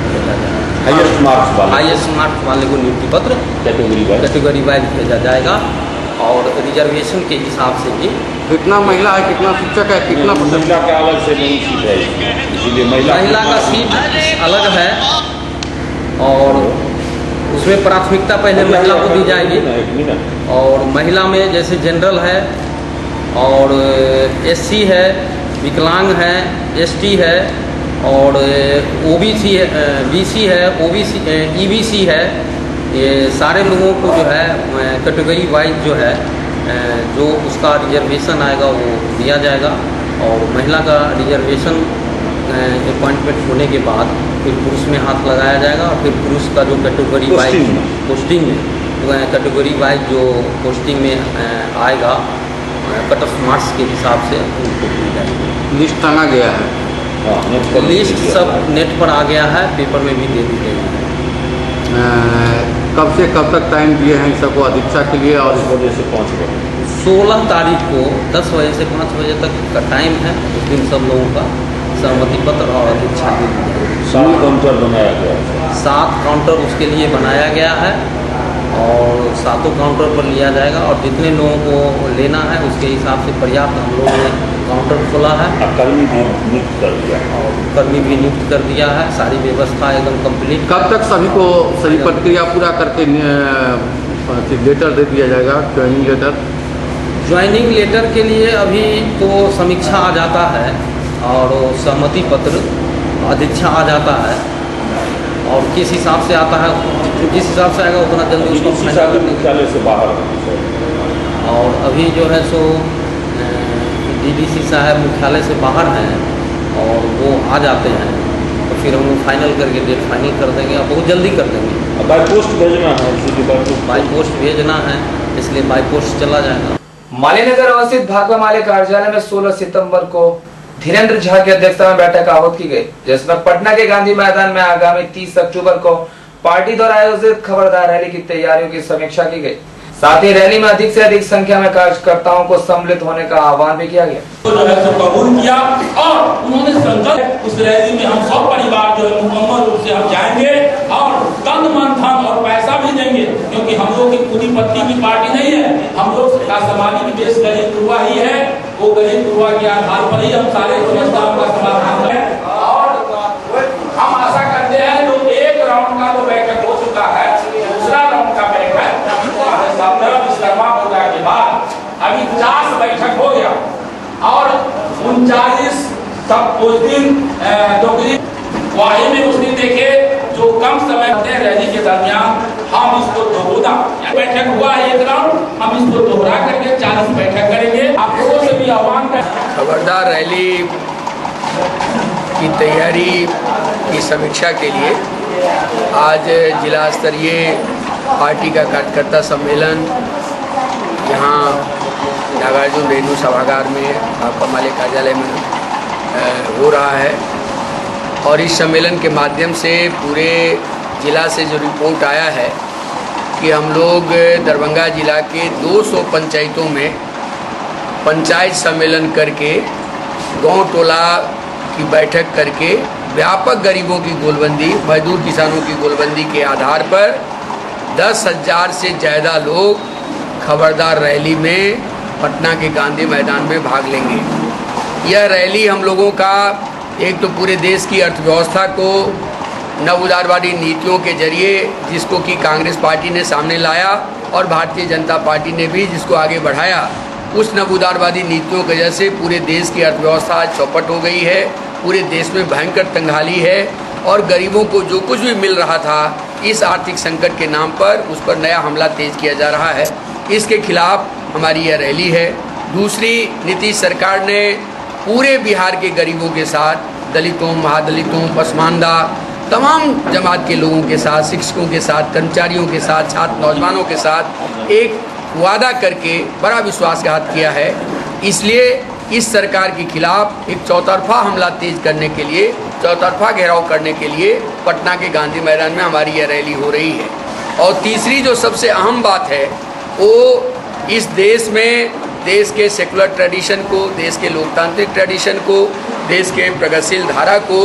भेजा जाएगा। हाईएस्ट मार्क्स वाले को नियुक्ति पत्र कैटेगरी वाइज भेजा जाएगा और रिजर्वेशन के हिसाब से भी
कितना महिला है, कितना शिक्षक है, कितना
महिला का अलग से नहीं सीट है, इसीलिए
महिला का सीट अलग है और उसमें प्राथमिकता पहले महिला को दी जाएगी। और महिला में जैसे जनरल है और एससी है, विकलांग है, एसटी है और ओबीसी है, बीसी है, ओबीसी, ईबीसी है। ये सारे लोगों को जो है कैटेगरी वाइज जो है जो उसका रिजर्वेशन आएगा वो दिया जाएगा। और महिला का रिजर्वेशन अपॉइंटमेंट होने के बाद फिर पुरुष में हाथ लगाया जाएगा और फिर पुरुष का जो कैटेगरी वाइज पोस्टिंग में कैटेगरी वाइज जो पोस्टिंग में आएगा कट ऑफ मार्क्स के हिसाब से उनको दी जाएगी।
लिस्ट टांगा गया है,
लिस्ट सब नेट पर आ गया है, पेपर में भी दे दी गई है।
कब से कब तक टाइम दिए हैं सबको अधीक्षा के लिए? और
16 तारीख को 10 बजे से 5 बजे तक का टाइम है। उस दिन सब लोगों का सहमति पत्र और अधीक्षा दी गई है।
7 काउंटर बनाया गया है,
7 काउंटर उसके लिए बनाया गया है और 7 काउंटर पर लिया जाएगा और जितने लोगों को लेना है उसके हिसाब से पर्याप्त हम लोगों ने काउंटर खोला है।
कर्मी भी नियुक्त कर दिया
और कर्मी भी नियुक्त कर दिया है, सारी व्यवस्था एकदम कंप्लीट।
कब तक सभी को सही प्रक्रिया पूरा करके लेटर दे दिया जाएगा, ज्वाइनिंग लेटर?
ज्वाइनिंग लेटर के लिए अभी तो समीक्षा आ जाता है और सहमति पत्र अधीक्षा आ जाता है और किस हिसाब से आता है, जिस हिसाब से आएगा उतना जल्दी उसको
मुख्यालय से बाहर।
और अभी जो है सो डीडीसी साहब मुख्यालय से बाहर हैं और वो आ जाते हैं तो फिर हम लोग फाइनल करके डेट फाइनल कर देंगे और बहुत जल्दी कर देंगे।
बाई पोस्ट भेजना है,
बाई पोस्ट भेजना है, इसलिए बाई पोस्ट चला जाएगा।
मालीनगर अवस्थित भाकपा माले कार्यालय में 16 सितंबर को धीरेन्द्र झा की अध्यक्षता में बैठक आहूत की गई, जिसमें पटना के गांधी मैदान में आगामी 30 अक्टूबर को पार्टी द्वारा आयोजित खबरदार रैली की तैयारियों की समीक्षा की गई। साथ ही रैली में अधिक से अधिक संख्या में कार्यकर्ताओं को सम्मिलित होने का आह्वान भी किया गया।
कबूल किया और उन्होंने संकल्प, उस रैली में हम सब परिवार जो है मुकम्मल रूप से हम जाएंगे और तन मन धन और पैसा भी देंगे, क्योंकि हम लोग की पूरी पत्नी की पार्टी नहीं है, हम लोग का सामाजिक बेस गरीब गुरुआ ही है। वो गरीब गुरुआ के आधार पर ही हम सारे समस्याओं का समाधान करें और हम आशा करते हैं जो एक राउंड का तो बैठक हो चुका है, दूसरा राउंड का बैठक विश्वकर्मा पूजा के बाद अभी 50 बैठक हो गया और 39 सब उस दिन वाही में उस दिन देखे जो कम समय रैली के दरमियान हम इसको दोहरा बैठक हुआ एक राउंड, हम इसको दोहरा करके 40 बैठक करेंगे। आप लोगों से भी आह्वान करें।
खबरदार रैली की तैयारी की समीक्षा के लिए आज जिला स्तरीय पार्टी का कार्यकर्ता सम्मेलन यहाँ नागार्जुन रेणु सभागार में भाकपा माले कार्यालय में हो रहा है और इस सम्मेलन के माध्यम से पूरे जिला से जो रिपोर्ट आया है कि हम लोग दरभंगा जिला के 200 पंचायतों में पंचायत सम्मेलन करके गांव टोला की बैठक करके व्यापक गरीबों की गोलबंदी, मजदूर किसानों की गोलबंदी के आधार पर 10,000 से ज़्यादा लोग खबरदार रैली में पटना के गांधी मैदान में भाग लेंगे। यह रैली हम लोगों का एक तो पूरे देश की अर्थव्यवस्था को नव उदारवादी नीतियों के जरिए, जिसको कि कांग्रेस पार्टी ने सामने लाया और भारतीय जनता पार्टी ने भी जिसको आगे बढ़ाया, उस नव उदारवादी नीतियों की वजह से पूरे देश की अर्थव्यवस्था आज चौपट हो गई है। पूरे देश में भयंकर तंगहाली है और गरीबों को जो कुछ भी मिल रहा था इस आर्थिक संकट के नाम पर उस पर नया हमला तेज किया जा रहा है। इसके खिलाफ हमारी यह रैली है। दूसरी, नीतीश सरकार ने पूरे बिहार के गरीबों के साथ, दलितों, महादलितों, पसमानदा, तमाम जमात के लोगों के साथ, शिक्षकों के साथ, कर्मचारियों के साथ, छात्र नौजवानों के साथ एक वादा करके बड़ा विश्वासघात किया है। इसलिए इस सरकार के खिलाफ एक चौतरफा हमला तेज करने के लिए, चौतरफा घेराव करने के लिए पटना के गांधी मैदान में हमारी यह रैली हो रही है। और तीसरी जो सबसे अहम बात है वो इस देश में देश के सेकुलर ट्रेडिशन को, देश के लोकतांत्रिक ट्रेडिशन को, देश के प्रगतिशील धारा को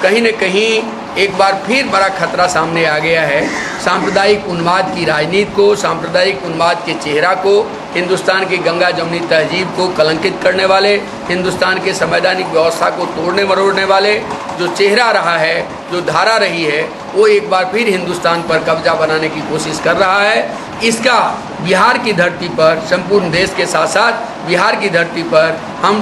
कहीं न कहीं एक बार फिर बड़ा खतरा सामने आ गया है। सांप्रदायिक उन्माद की राजनीति को, सांप्रदायिक उन्माद के चेहरा को, हिंदुस्तान की गंगा जमुनी तहजीब को कलंकित करने वाले, हिंदुस्तान के संवैधानिक व्यवस्था को तोड़ने मरोड़ने वाले जो चेहरा रहा है, जो धारा रही है, वो एक बार फिर हिंदुस्तान पर कब्जा बनाने की कोशिश कर रहा है। इसका बिहार की धरती पर, संपूर्ण देश के साथ साथ बिहार की धरती पर हम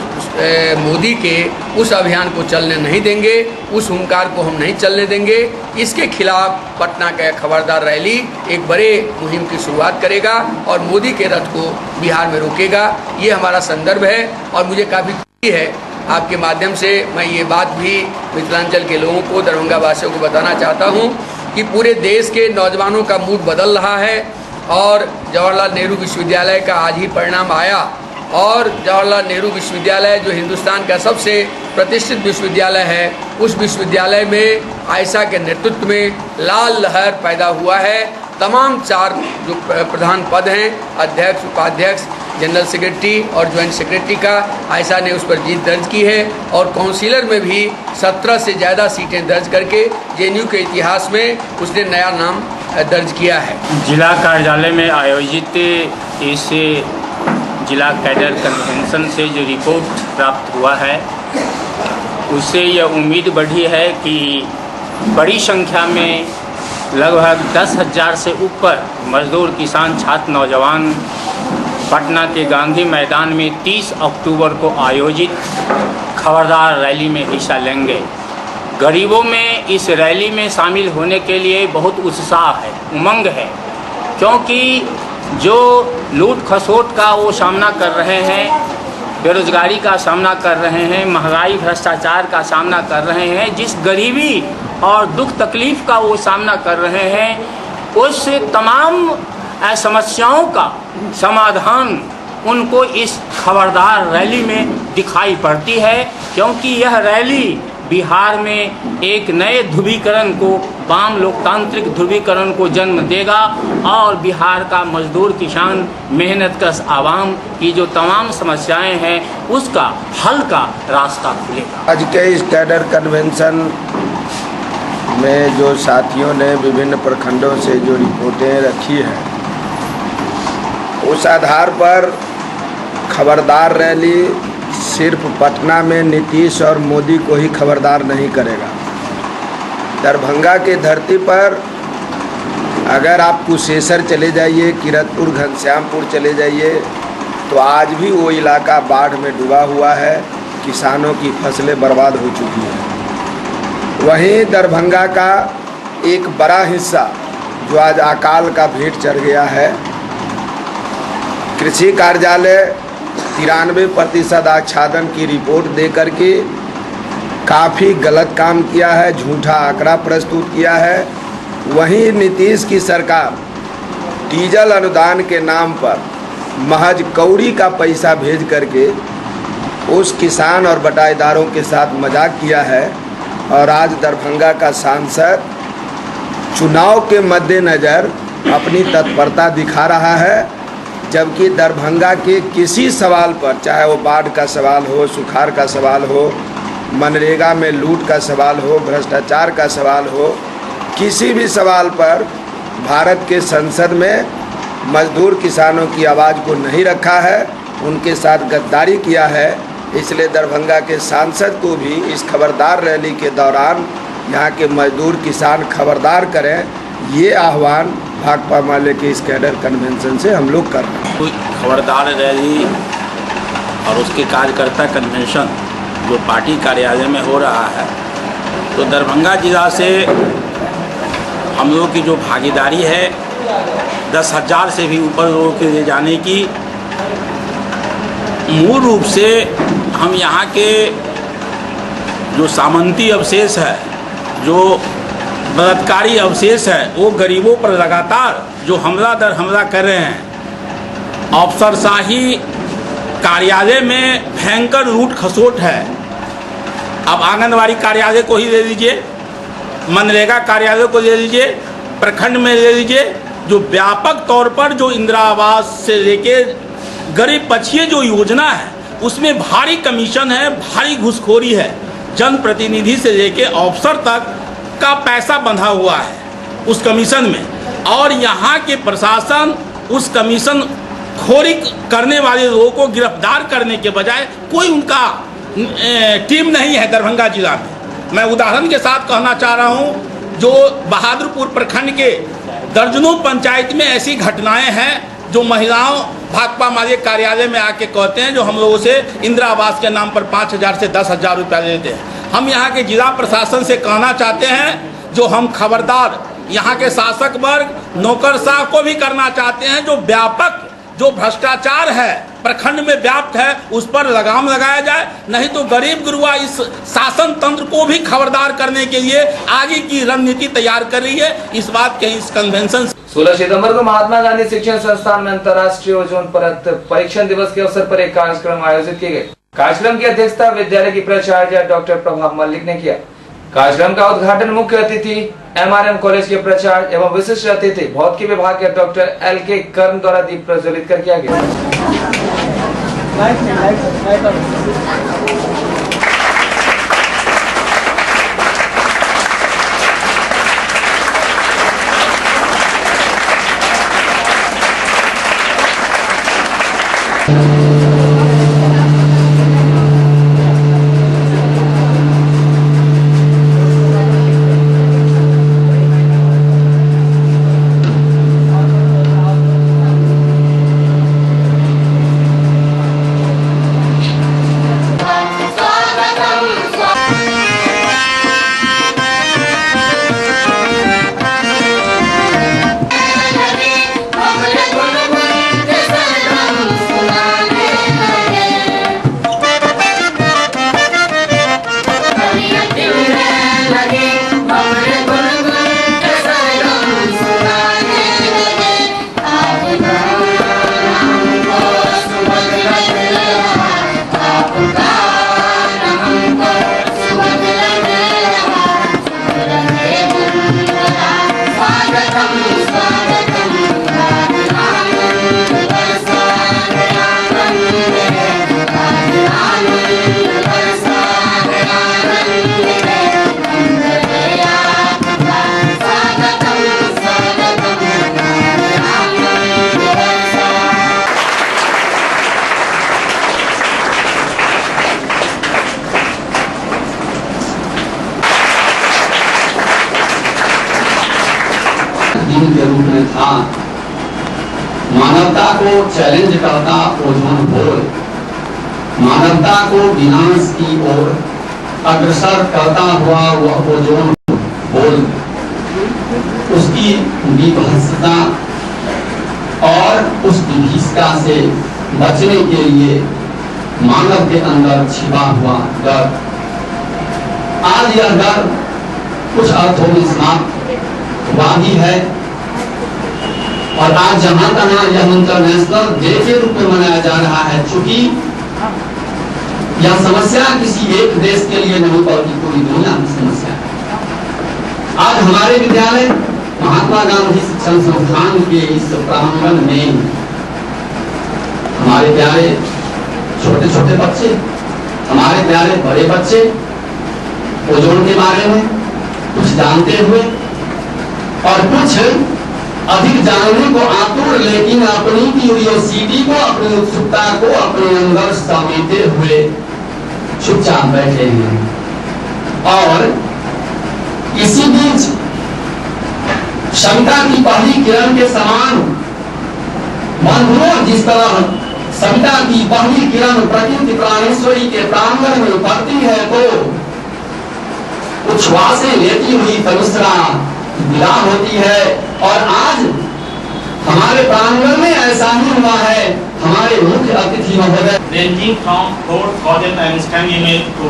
मोदी के उस अभियान को चलने नहीं देंगे, उस हुंकार को हम नहीं चलने देंगे। इसके खिलाफ पटना का खबरदार रैली एक बड़े मुहिम की शुरुआत करेगा और मोदी के रथ को बिहार में रोकेगा। ये हमारा संदर्भ है और मुझे काफ़ी खुशी है आपके माध्यम से मैं ये बात भी मिथिलांचल के लोगों को, दरभंगा वासियों को बताना चाहता हूँ कि पूरे देश के नौजवानों का मूड बदल रहा है और जवाहरलाल नेहरू विश्वविद्यालय का आज ही परिणाम आया और जवाहरलाल नेहरू विश्वविद्यालय जो हिंदुस्तान का सबसे प्रतिष्ठित विश्वविद्यालय है, उस विश्वविद्यालय में आयशा के नेतृत्व में लाल लहर पैदा हुआ है। तमाम 4 जो प्रधान पद हैं, अध्यक्ष, उपाध्यक्ष, जनरल सेक्रेटरी और ज्वाइंट सेक्रेटरी का, आयशा ने उस पर जीत दर्ज की है और काउंसिलर में भी 17 से ज़्यादा सीटें दर्ज करके जेएनयू के इतिहास में उसने नया नाम दर्ज किया है।
जिला कार्यालय में आयोजित इस जिला कैडर कन्वेंशन से जो रिपोर्ट प्राप्त हुआ है उससे यह उम्मीद बढ़ी है कि बड़ी संख्या में लगभग 10,000 से ऊपर मजदूर, किसान, छात्र, नौजवान पटना के गांधी मैदान में 30 अक्टूबर को आयोजित खबरदार रैली में हिस्सा लेंगे। गरीबों में इस रैली में शामिल होने के लिए बहुत उत्साह है, उमंग है, क्योंकि जो लूट खसोट का वो सामना कर रहे हैं, बेरोजगारी का सामना कर रहे हैं, महंगाई भ्रष्टाचार का सामना कर रहे हैं, जिस गरीबी और दुख तकलीफ का वो सामना कर रहे हैं, उस तमाम समस्याओं का समाधान उनको इस खबरदार रैली में दिखाई पड़ती है। क्योंकि यह रैली बिहार में एक नए ध्रुवीकरण को, वाम लोकतांत्रिक ध्रुवीकरण को जन्म देगा और बिहार का मजदूर, किसान, मेहनतकश आवाम की जो तमाम समस्याएं हैं उसका हल का रास्ता खुलेगा।
आज के इस कैडर कन्वेंशन में जो साथियों ने विभिन्न प्रखंडों से जो रिपोर्टें रखी हैं, उस आधार पर खबरदार रैली सिर्फ पटना में नीतीश और मोदी को ही खबरदार नहीं करेगा। दरभंगा के धरती पर अगर आप कुशेश्वर चले जाइए, किरतपुर, घनश्यामपुर चले जाइए, तो आज भी वो इलाका बाढ़ में डूबा हुआ है, किसानों की फसलें बर्बाद हो चुकी हैं। वहीं दरभंगा का एक बड़ा हिस्सा जो आज अकाल का भेंट चढ़ गया है, कृषि कार्यालय 93% आच्छादन की रिपोर्ट दे करके काफ़ी गलत काम किया है, झूठा आंकड़ा प्रस्तुत किया है। वहीं नीतीश की सरकार डीजल अनुदान के नाम पर महज कौड़ी का पैसा भेज करके उस किसान और बटाईदारों के साथ मजाक किया है और आज दरभंगा का सांसद चुनाव के मद्देनज़र अपनी तत्परता दिखा रहा है, जबकि दरभंगा के किसी सवाल पर, चाहे वो बाढ़ का सवाल हो, सुखाड़ का सवाल हो, मनरेगा में लूट का सवाल हो, भ्रष्टाचार का सवाल हो, किसी भी सवाल पर भारत के संसद में मजदूर किसानों की आवाज़ को नहीं रखा है, उनके साथ गद्दारी किया है। इसलिए दरभंगा के सांसद को भी इस खबरदार रैली के दौरान यहाँ के मजदूर किसान खबरदार करें, ये आह्वान भाकपा माले के इस कैडर कन्वेंशन से हम लोग कर रहे हैं।
कोई खबरदार रैली और उसके कार्यकर्ता कन्वेंशन जो पार्टी कार्यालय में हो रहा है, तो दरभंगा जिला से हम लोगों की जो भागीदारी है 10,000 से भी ऊपर लोगों के ले जाने की, मूल रूप से हम यहाँ के जो सामंती अवशेष है, जो बलात्कारी अवशेष है, वो गरीबों पर लगातार जो हमला दर हमला कर रहे हैं। अफसरशाही कार्यालय में भयंकर लूट खसोट है। अब आंगनबाड़ी कार्यालय को ही ले लीजिए, मनरेगा कार्यालय को ले लीजिए, प्रखंड में ले लीजिए, जो व्यापक तौर पर जो इंदिरा आवास से लेके गरीब पछिए जो योजना है उसमें भारी कमीशन है, भारी घूसखोरी है। जनप्रतिनिधि से लेके अफसर तक का पैसा बंधा हुआ है उस कमीशन में, और यहाँ के प्रशासन उस कमीशन खोरी करने वाले लोगों को गिरफ्तार करने के बजाय कोई उनका टीम नहीं है दरभंगा जिला में। मैं उदाहरण के साथ कहना चाह रहा हूँ, जो बहादुरपुर प्रखंड के दर्जनों पंचायत में ऐसी घटनाएं हैं जो महिलाओं भाकपा माले कार्यालय में आके कहते हैं, जो हम लोगों से इंदिरा आवास के नाम पर 5,000 से 10,000 रुपया लेते हैं। हम यहाँ के जिला प्रशासन से कहना चाहते हैं, जो हम खबरदार यहाँ के शासक वर्ग नौकरशाह को भी करना चाहते हैं, जो व्यापक जो भ्रष्टाचार है प्रखंड में व्याप्त है उस पर लगाम लगाया जाए, नहीं तो गरीब गुरुआ इस शासन तंत्र को भी खबरदार करने के लिए आगे की रणनीति तैयार कर रही है। इस बात के इस कन्वेंशन
16 सितंबर को महात्मा गांधी शिक्षण संस्थान में अंतर्राष्ट्रीय ओजोन परत परीक्षण दिवस के अवसर पर एक कार्यक्रम आयोजित किया गया। कार्यक्रम की अध्यक्षता विद्यालय की प्राचार्य डॉक्टर प्रभा मल्लिक ने किया। कार्यक्रम का उद्घाटन मुख्य अतिथि MRM कॉलेज के प्राचार्य एवं विशिष्ट अतिथि भौतिकी विभाग के डॉक्टर LK कर्ण द्वारा दीप प्रज्वलित कर किया गया।
के रूप में था। मानवता को चैलेंज करता ओजोन होल, मानवता को विनाश की ओर अग्रसर करता हुआ वह ओजोन होल, उसकी विभत्सता और उस विभीषिका से बचने के लिए मानव के अंदर छिपा हुआ डर, आज यह डर कुछ अर्थों में समाप्त हुआ भी है। और आज जहां तहां यह इंटरनेशनल डे के रूप में मनाया जा रहा है, चूंकि यह समस्या किसी एक देश के लिए नहीं बल्कि पूरी दुनिया की समस्या है। आज हमारे विद्यालय महात्मा गांधी शिक्षण संस्थान के इस प्रांगण में हमारे प्यारे छोटे छोटे बच्चे, हमारे प्यारे बड़े बच्चे ओजोन के बारे में कुछ जानते हुए और कुछ अधिक जानने को आतुर, लेकिन अपनी क्यूरियोसिटी को, अपनी उत्सुकता को अपने अंदर समेटे हुए चुपचाप बैठे हैं। और इसी बीच क्षमता की पहली किरण के समान मनोहर जिस तरह सविता की पहली किरण प्रकृति प्राणेश्वरी के प्रांगण में पड़ती है तो उच्छ्वासें लेती हुई तनुश्रा विराम होती है। और आज हमारे प्रांगण में ऐसा ही हुआ है। हमारे मुख्य अतिथि महोदय
ranging from 4,000 Einstein unit to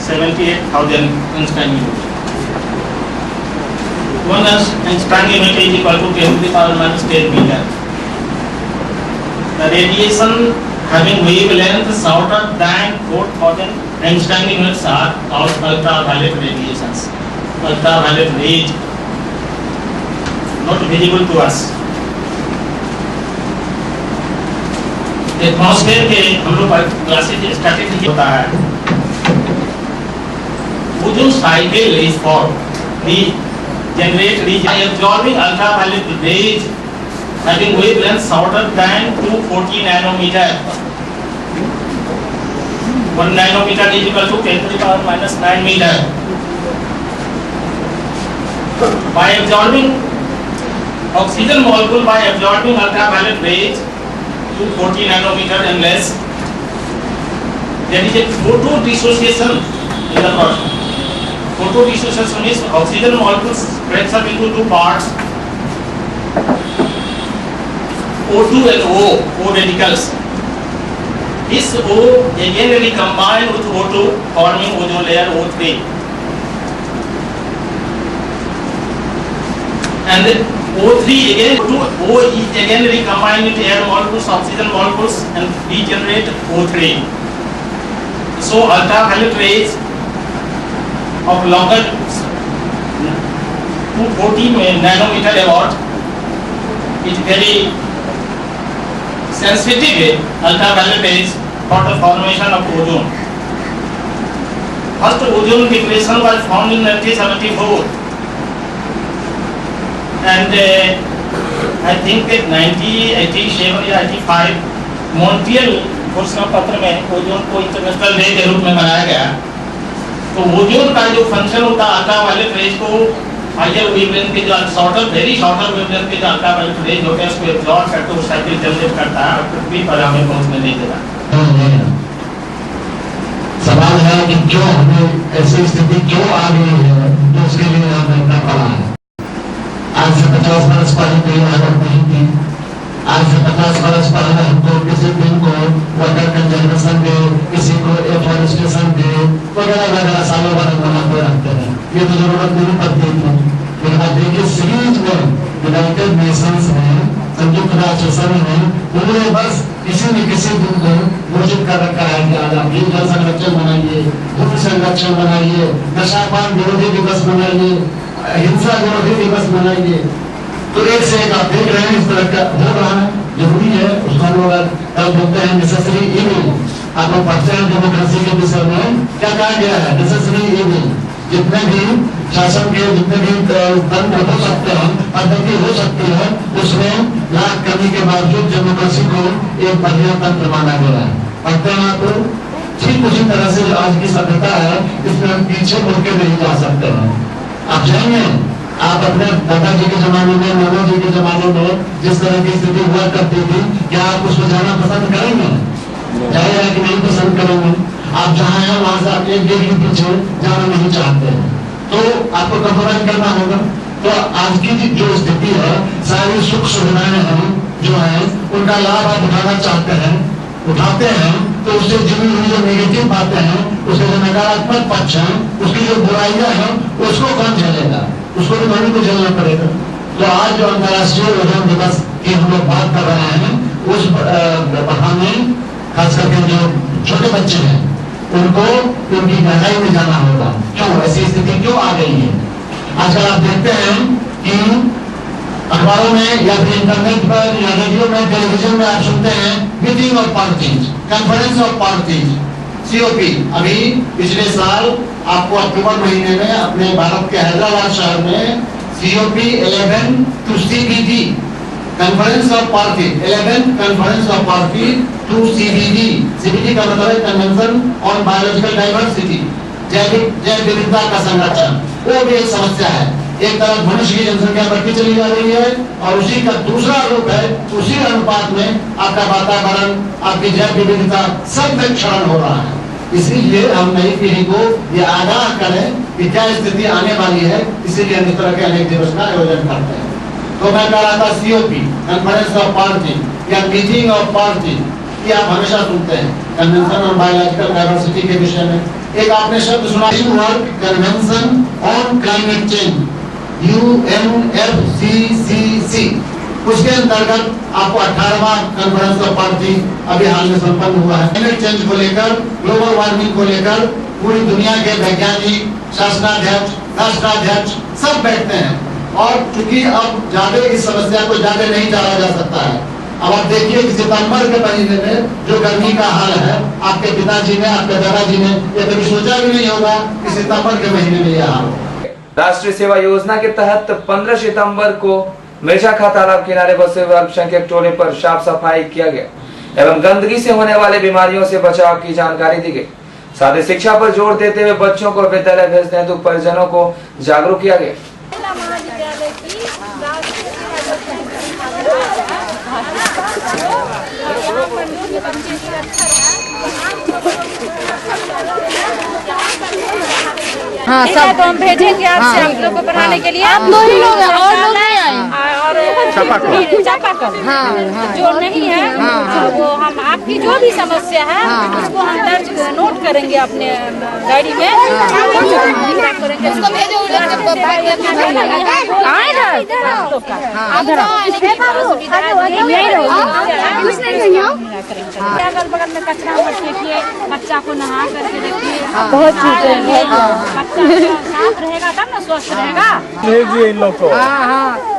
78,000 Einstein unit. 1 Einstein unit is equal to 10 to the power minus 10 meter. The radiation having wavelength shorter than 4,000 Einstein units are called ultraviolet radiations. Ultraviolet rays not visible to us. Atmosphere के हम लोग classes statistics होता है। वो जो cycle is for the generate रीज absorbing ultraviolet rays having wavelength shorter than 240 nanometer. 1 nanometer is equal to 10 to the power minus 9 meter. By absorbing oxygen molecule by absorbing ultraviolet rays 240 nanometer and less, there is a photo dissociation in the process. Photo dissociation means oxygen molecules breaks up into two parts, O2 and O radicals. This O again recombine with O2 forming ozone layer O3, and then O3 again O is again recombine with air molecules, oxygen molecules, and regenerate O3. So ultraviolet rays of longer 240 nanometer about is very sensitive ultraviolet rays for the formation of ozone. First ozone depression was found in 1974. And I think that 1987 या 85 Montreal घोषणा पत्र में ozone को international day के रूप में मनाया गया। तो ओजोन का जो फंक्शन होता है अल्ट्रावायलेट रेज को हायर वेवलेंथ के जो शॉर्टर वेरी शॉर्टर वेवलेंथ के जो अल्ट्रावायलेट रेज होते हैं उसको एब्जॉर्ब करके वो साइकिल जनरेट करता है और पृथ्वी पर हमें पहुंचने नहीं देता।
सवाल है कि क्यों हमें ऐसी स्थिति क्यों आ गई है, तो उसके लिए हमें क्या पड़ा है। आज से 50 वर्ष पहले कोई आदत नहीं थी। आज से 50 वर्ष पहले हमको किसी दिन को वाटर कंजर्वेशन डे, किसी को एफॉरेस्टेशन डे वगैरह वगैरह सालों भर मनाते रहते हैं। ये तो जरूरत नहीं पड़ती थी। लेकिन आप देखिए सीरीज में यूनाइटेड नेशंस ने, संयुक्त राष्ट्र संघ ने उन्होंने बस किसी न किसी दिन को घोषित कर रखा है कि आज आप जल संरक्षण बनाइए, भूमि संरक्षण बनाइए, नशापान विरोधी दिवस बनाइए, हिंसा विरोधी दिवस मनाइए। तो एक से एक आप देख रहे हैं इस तरह का हो रहा है। जरूरी है उसको हम लोग कल बोलते हैं नेसेसरी इविल। आप लोग पढ़ते हैं डेमोक्रेसी के विषय में क्या कहा गया है, नेसेसरी इविल। जितने भी शासन के जितने भी तंत्र हो सकते हैं, पद्धति हो सकती है, उसमें लाख कमी के बावजूद डेमोक्रेसी को एक बढ़िया तंत्र माना गया है। पढ़ते हैं तो ठीक उसी तरह से जो आज की सभ्यता है इसमें हम पीछे मुड़ के नहीं जा सकते हैं। आप जाएंगे, आप अपने दादाजी के जमाने में, नाना जी के जमाने में जिस तरह की स्थिति हुआ करती थी, क्या आप उसको जाना पसंद करेंगे? जाएगा कि नहीं पसंद करेंगे? आप जहाँ हैं वहां से आप एक डिग्री पीछे जाना नहीं चाहते हैं, तो आपको कंप्रोमाइज करना होगा। तो आज की जो स्थिति है, सारी सुख सुविधाएं हैं जो है उनका लाभ आप उठाना चाहते हैं, उठाते हैं, तो उससे जुड़ी हुई जो नेगेटिव बातें हैं, उसके जो नकारात्मक पक्ष हैं, उसकी जो बुराइयां हैं, उसको कौन झेलेगा? उसको भी धोनी को झेलना पड़ेगा। तो आज जो अंतर्राष्ट्रीय ओजोन दिवस की हम लोग बात कर रहे हैं, उस बहाने खास करके जो छोटे बच्चे हैं उनको उनकी गहराई में जाना होगा। क्यों ऐसी स्थिति क्यों आ गई है? आजकल आप देखते हैं कि अखबारों में या फिर इंटरनेट पर या रेडियो में, टेलीविजन में आप सुनते हैं meeting of parties, conference of parties, COP। अभी पिछले साल आपको अक्टूबर महीने में अपने भारत के हैदराबाद शहर में COP 11 to CBD, Conference of Party, 11th Conference of Party to CBD. CBD का मतलब है Convention on Biological Diversity, जैव विविधता का संरक्षण। वो भी एक समस्या है। एक तरफ मनुष्य की जनसंख्या बढ़ती चली जा रही है और उसी का दूसरा रूप है, उसी अनुपात में आपका वातावरण, आपकी जैव विविधता सब में क्षरण हो रहा है। इसीलिए हम नई पीढ़ी को ये आगाह करें कि क्या स्थिति आने वाली है, इसीलिए हम इस तरह के अनेक दिवस का आयोजन करते हैं। तो मैं कह रहा था COP, कन्फ्रेंस ऑफ पार्टी या मीटिंग ऑफ पार्टी, ये आप हमेशा सुनते हैं कन्वेंशन ऑन बायोलॉजिकल डाइवर्सिटी के विषय में। एक आपने शब्द सुना, convention on climate change, UNFCCC, उसके अंतर्गत आपको 18वां कॉन्फ्रेंस ऑफ पार्टी अभी हाल में संपन्न हुआ है। क्लाइमेट चेंज को लेकर, ग्लोबल वार्मिंग को लेकर पूरी दुनिया के वैज्ञानिक, शासनाध्यक्ष, राष्ट्राध्यक्ष सब बैठते हैं और चूंकि अब ज्यादा इस समस्या को ज्यादा नहीं टाला जा सकता है। अब आप देखिए कि सितंबर के महीने में जो गर्मी का हाल है, आपके पिताजी ने, आपके दादाजी ने ये कभी सोचा भी नहीं होगा कि सितंबर के महीने में यह हाल होगा।
राष्ट्रीय सेवा योजना के तहत 15 सितंबर को मिर्जाखा तालाब किनारे बसे हुए अल्पसंख्यक टोले पर साफ सफाई किया गया एवं गंदगी से होने वाले बीमारियों से बचाव की जानकारी दी गई। साथ ही शिक्षा पर जोर देते हुए बच्चों को विद्यालय भेजने हेतु परिजनों को जागरूक किया गया।
हाँ, सब तो हम भेजेंगे आज से आप लोग को पढ़ाने के लिए। आप लोग ही लोग हैं और लोग नहीं आए और चापाकल जो नहीं है वो हम आपकी जो भी समस्या है उसको हम दर्ज नोट करेंगे अपने डायरी में। अगल बगल में कचरा मत फेंकिए, बच्चा को नहा करके देखिए, बहुत साफ रहेगा तब ना स्वस्थ रहेगा।
भेजिए इन लोग को।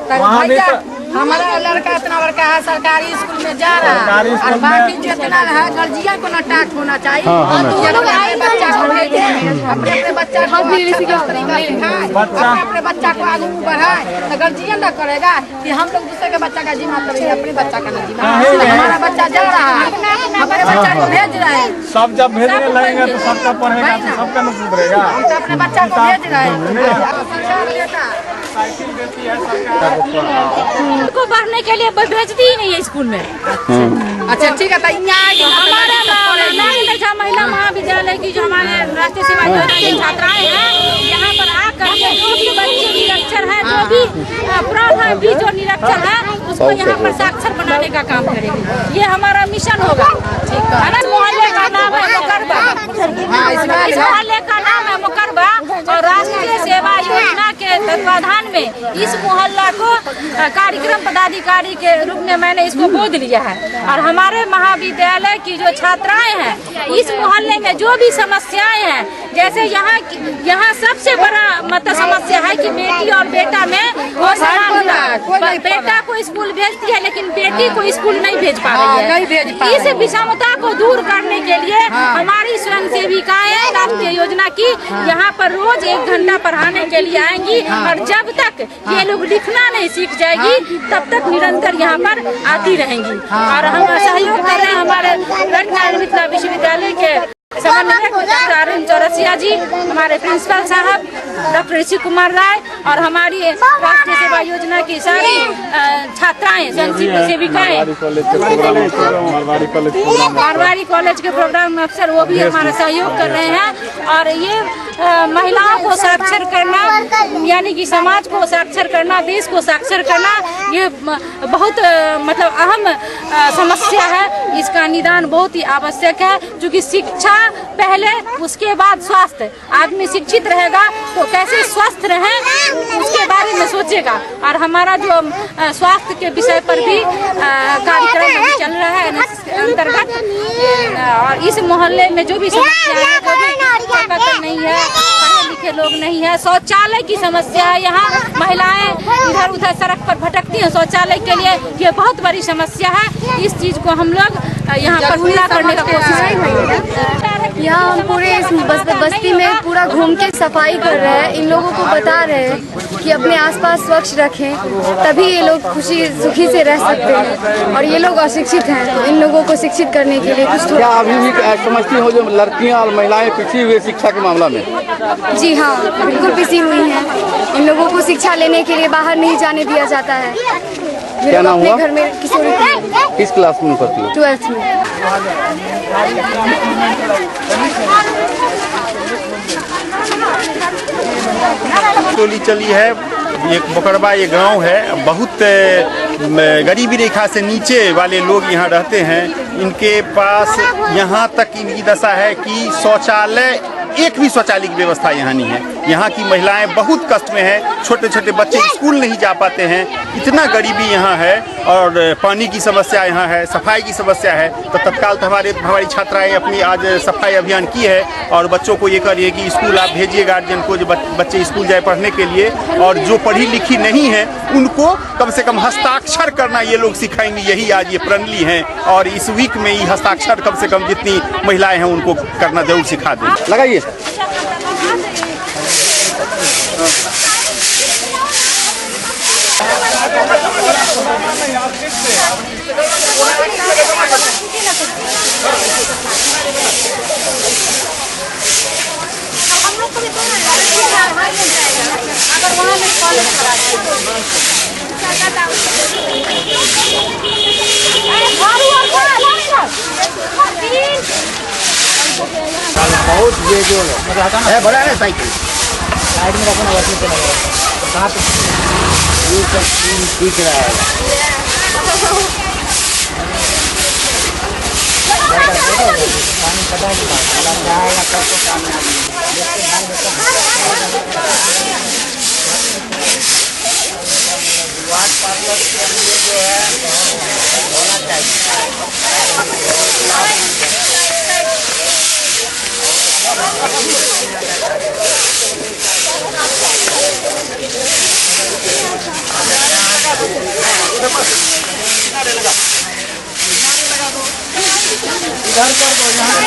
वहाँ भी हमारा लड़का इतना बड़का है, सरकारी स्कूल में जा रहा है और बाकी जितना है गार्जियन को टाक होना चाहिए। अपने बच्चा को अपने बच्चा को अपने बच्चा को आगे बढ़ाए तो गार्जियन ना करेगा कि हम लोग दूसरे के बच्चा का जिम्मा करेंगे, अपने बच्चा का ना जिम्मा। हमारा बच्चा जा रहा है, अपने बच्चा को भेज रहे हैं।
सब जब भेजने लगेंगे तो सबका पढ़ेगा तो सबका न सुधरेगा।
हम तो अपने बच्चा को भेज रहे हैं। को पढ़ने के लिए भेजती ही नहीं है स्कूल में। अच्छा ठीक है, हमारे महिला महाविद्यालय की जो हमारे राष्ट्रीय सेवा योजना की छात्राएं हैं, यहाँ पर आकर के जो भी बच्चे निरक्षर है, जो भी प्रौढ़ भी जो निरक्षर है, उसको यहाँ पर साक्षर बनाने का काम करेंगे। ये हमारा मिशन होगा। मोहल्ले का नाम है मुकरबा, इस मोहल्ले का नाम है मुकरबा और राष्ट्रीय सेवा योजना के तत्वाधान में इस मोहल्ला को कार्यक्रम पदाधिकारी के रूप में मैंने इसको गोद लिया है। और हमारे महाविद्यालय की जो छात्राएं हैं, इस मोहल्ले में जो भी समस्याएं हैं, जैसे यहाँ सबसे बड़ा मतलब समस्या है कि बेटी और बेटा में वो समान, बेटा को स्कूल भेजती है लेकिन बेटी को स्कूल नहीं भेज पा रही है। इस विषमता को दूर करने के लिए हमारी स्वयं सेविकाएं राष्ट्रीय योजना की यहाँ पर रोज 1 घंटा पढ़ाने के लिए आएंगी और जब तक ये लोग लिखना नहीं सीख जाएगी तब तक निरंतर यहाँ पर आती रहेंगी। और हम सहयोग कर रहे हैं हमारे मिथिला विश्वविद्यालय के समन्वयक डॉक्टर अरुण चौरसिया जी, हमारे प्रिंसिपल साहब डॉक्टर ऋषि कुमार राय और हमारी राष्ट्रीय सेवा योजना की सारी छात्राएं, सेविकाएं, मारवाड़ी कॉलेज के प्रोग्राम अफसर, वो भी हमारा सहयोग कर रहे हैं। और ये महिलाओं को साक्षर करना, यानी कि समाज को साक्षर करना, देश को साक्षर करना, ये बहुत मतलब अहम समस्या है। इसका निदान बहुत ही आवश्यक है, क्योंकि शिक्षा पहले, उसके बाद स्वास्थ्य। आदमी शिक्षित रहेगा तो कैसे स्वस्थ रहे उसके बारे में सोचेगा। और हमारा जो स्वास्थ्य के विषय पर भी कार्यक्रम चल रहा है अंतर्गत। और इस मोहल्ले में जो भी समस्या है, चापाकल नहीं है, पढ़े लिखे लोग नहीं है, शौचालय की समस्या है। यहाँ महिलाएं इधर उधर सड़क पर भटकती हैं शौचालय के लिए, ये बहुत बड़ी समस्या है। इस चीज को हम लोग यहाँ पर पूरा करने का कोशिश है।
यहाँ हम पूरे इस बस्ती में पूरा घूम के सफाई कर रहे हैं, इन लोगों को बता रहे हैं कि अपने आसपास स्वच्छ रखें, तभी ये लोग खुशी सुखी से रह सकते हैं। और ये लोग अशिक्षित हैं, तो इन लोगों को शिक्षित करने के लिए कुछ
क्या अभी भी समझती हो जो लड़कियाँ और महिलाएं पिछड़ी हुई शिक्षा के मामला में?
जी हाँ, बिल्कुल पिसी हुई हैं। इन लोगों को शिक्षा लेने के लिए बाहर नहीं जाने दिया जाता है।
क्या नाम हुआ?
घर में
किस क्लास में पढ़ती हो?
12th में।
टोली चली है, एक मोकरबा ये गांव है, बहुत गरीबी रेखा से नीचे वाले लोग यहाँ रहते हैं। इनके पास यहाँ तक इनकी दशा है कि शौचालय, एक भी शौचालय की व्यवस्था यहाँ नहीं है। यहाँ की महिलाएं बहुत कष्ट में हैं, छोटे छोटे बच्चे स्कूल नहीं जा पाते हैं, इतना गरीबी यहाँ है। और पानी की समस्या यहाँ है, सफाई की समस्या है। तो तत्काल हमारी छात्राएं अपनी आज सफाई अभियान की है और बच्चों को ये करिए कि स्कूल आप भेजिए गार्जियन को, जो बच्चे स्कूल जाए पढ़ने के लिए। और जो पढ़ी लिखी नहीं है उनको कम से कम हस्ताक्षर करना ये लोग सिखाएंगे, यही आज ये प्रणाली है। और इस वीक में ही हस्ताक्षर कम से कम जितनी महिलाएं हैं उनको करना जरूर सिखा दें।
लगाइए।
बहुत बेजोड़ है, बड़ा है साइकिल साइड में रखना, वैसे तो कहाँ पे ये सब सीख रहा है। पानी पता है जाएगा तब तो कामयाब पार्लर के लिए जो है होना चाहिए। इधर कर दो, यहाँ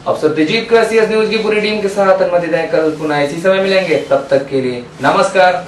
अब सत्यजीत को एससीएस न्यूज की पूरी टीम के साथ अनुमति दें, कल पुनः इसी समय मिलेंगे। तब तक के लिए नमस्कार।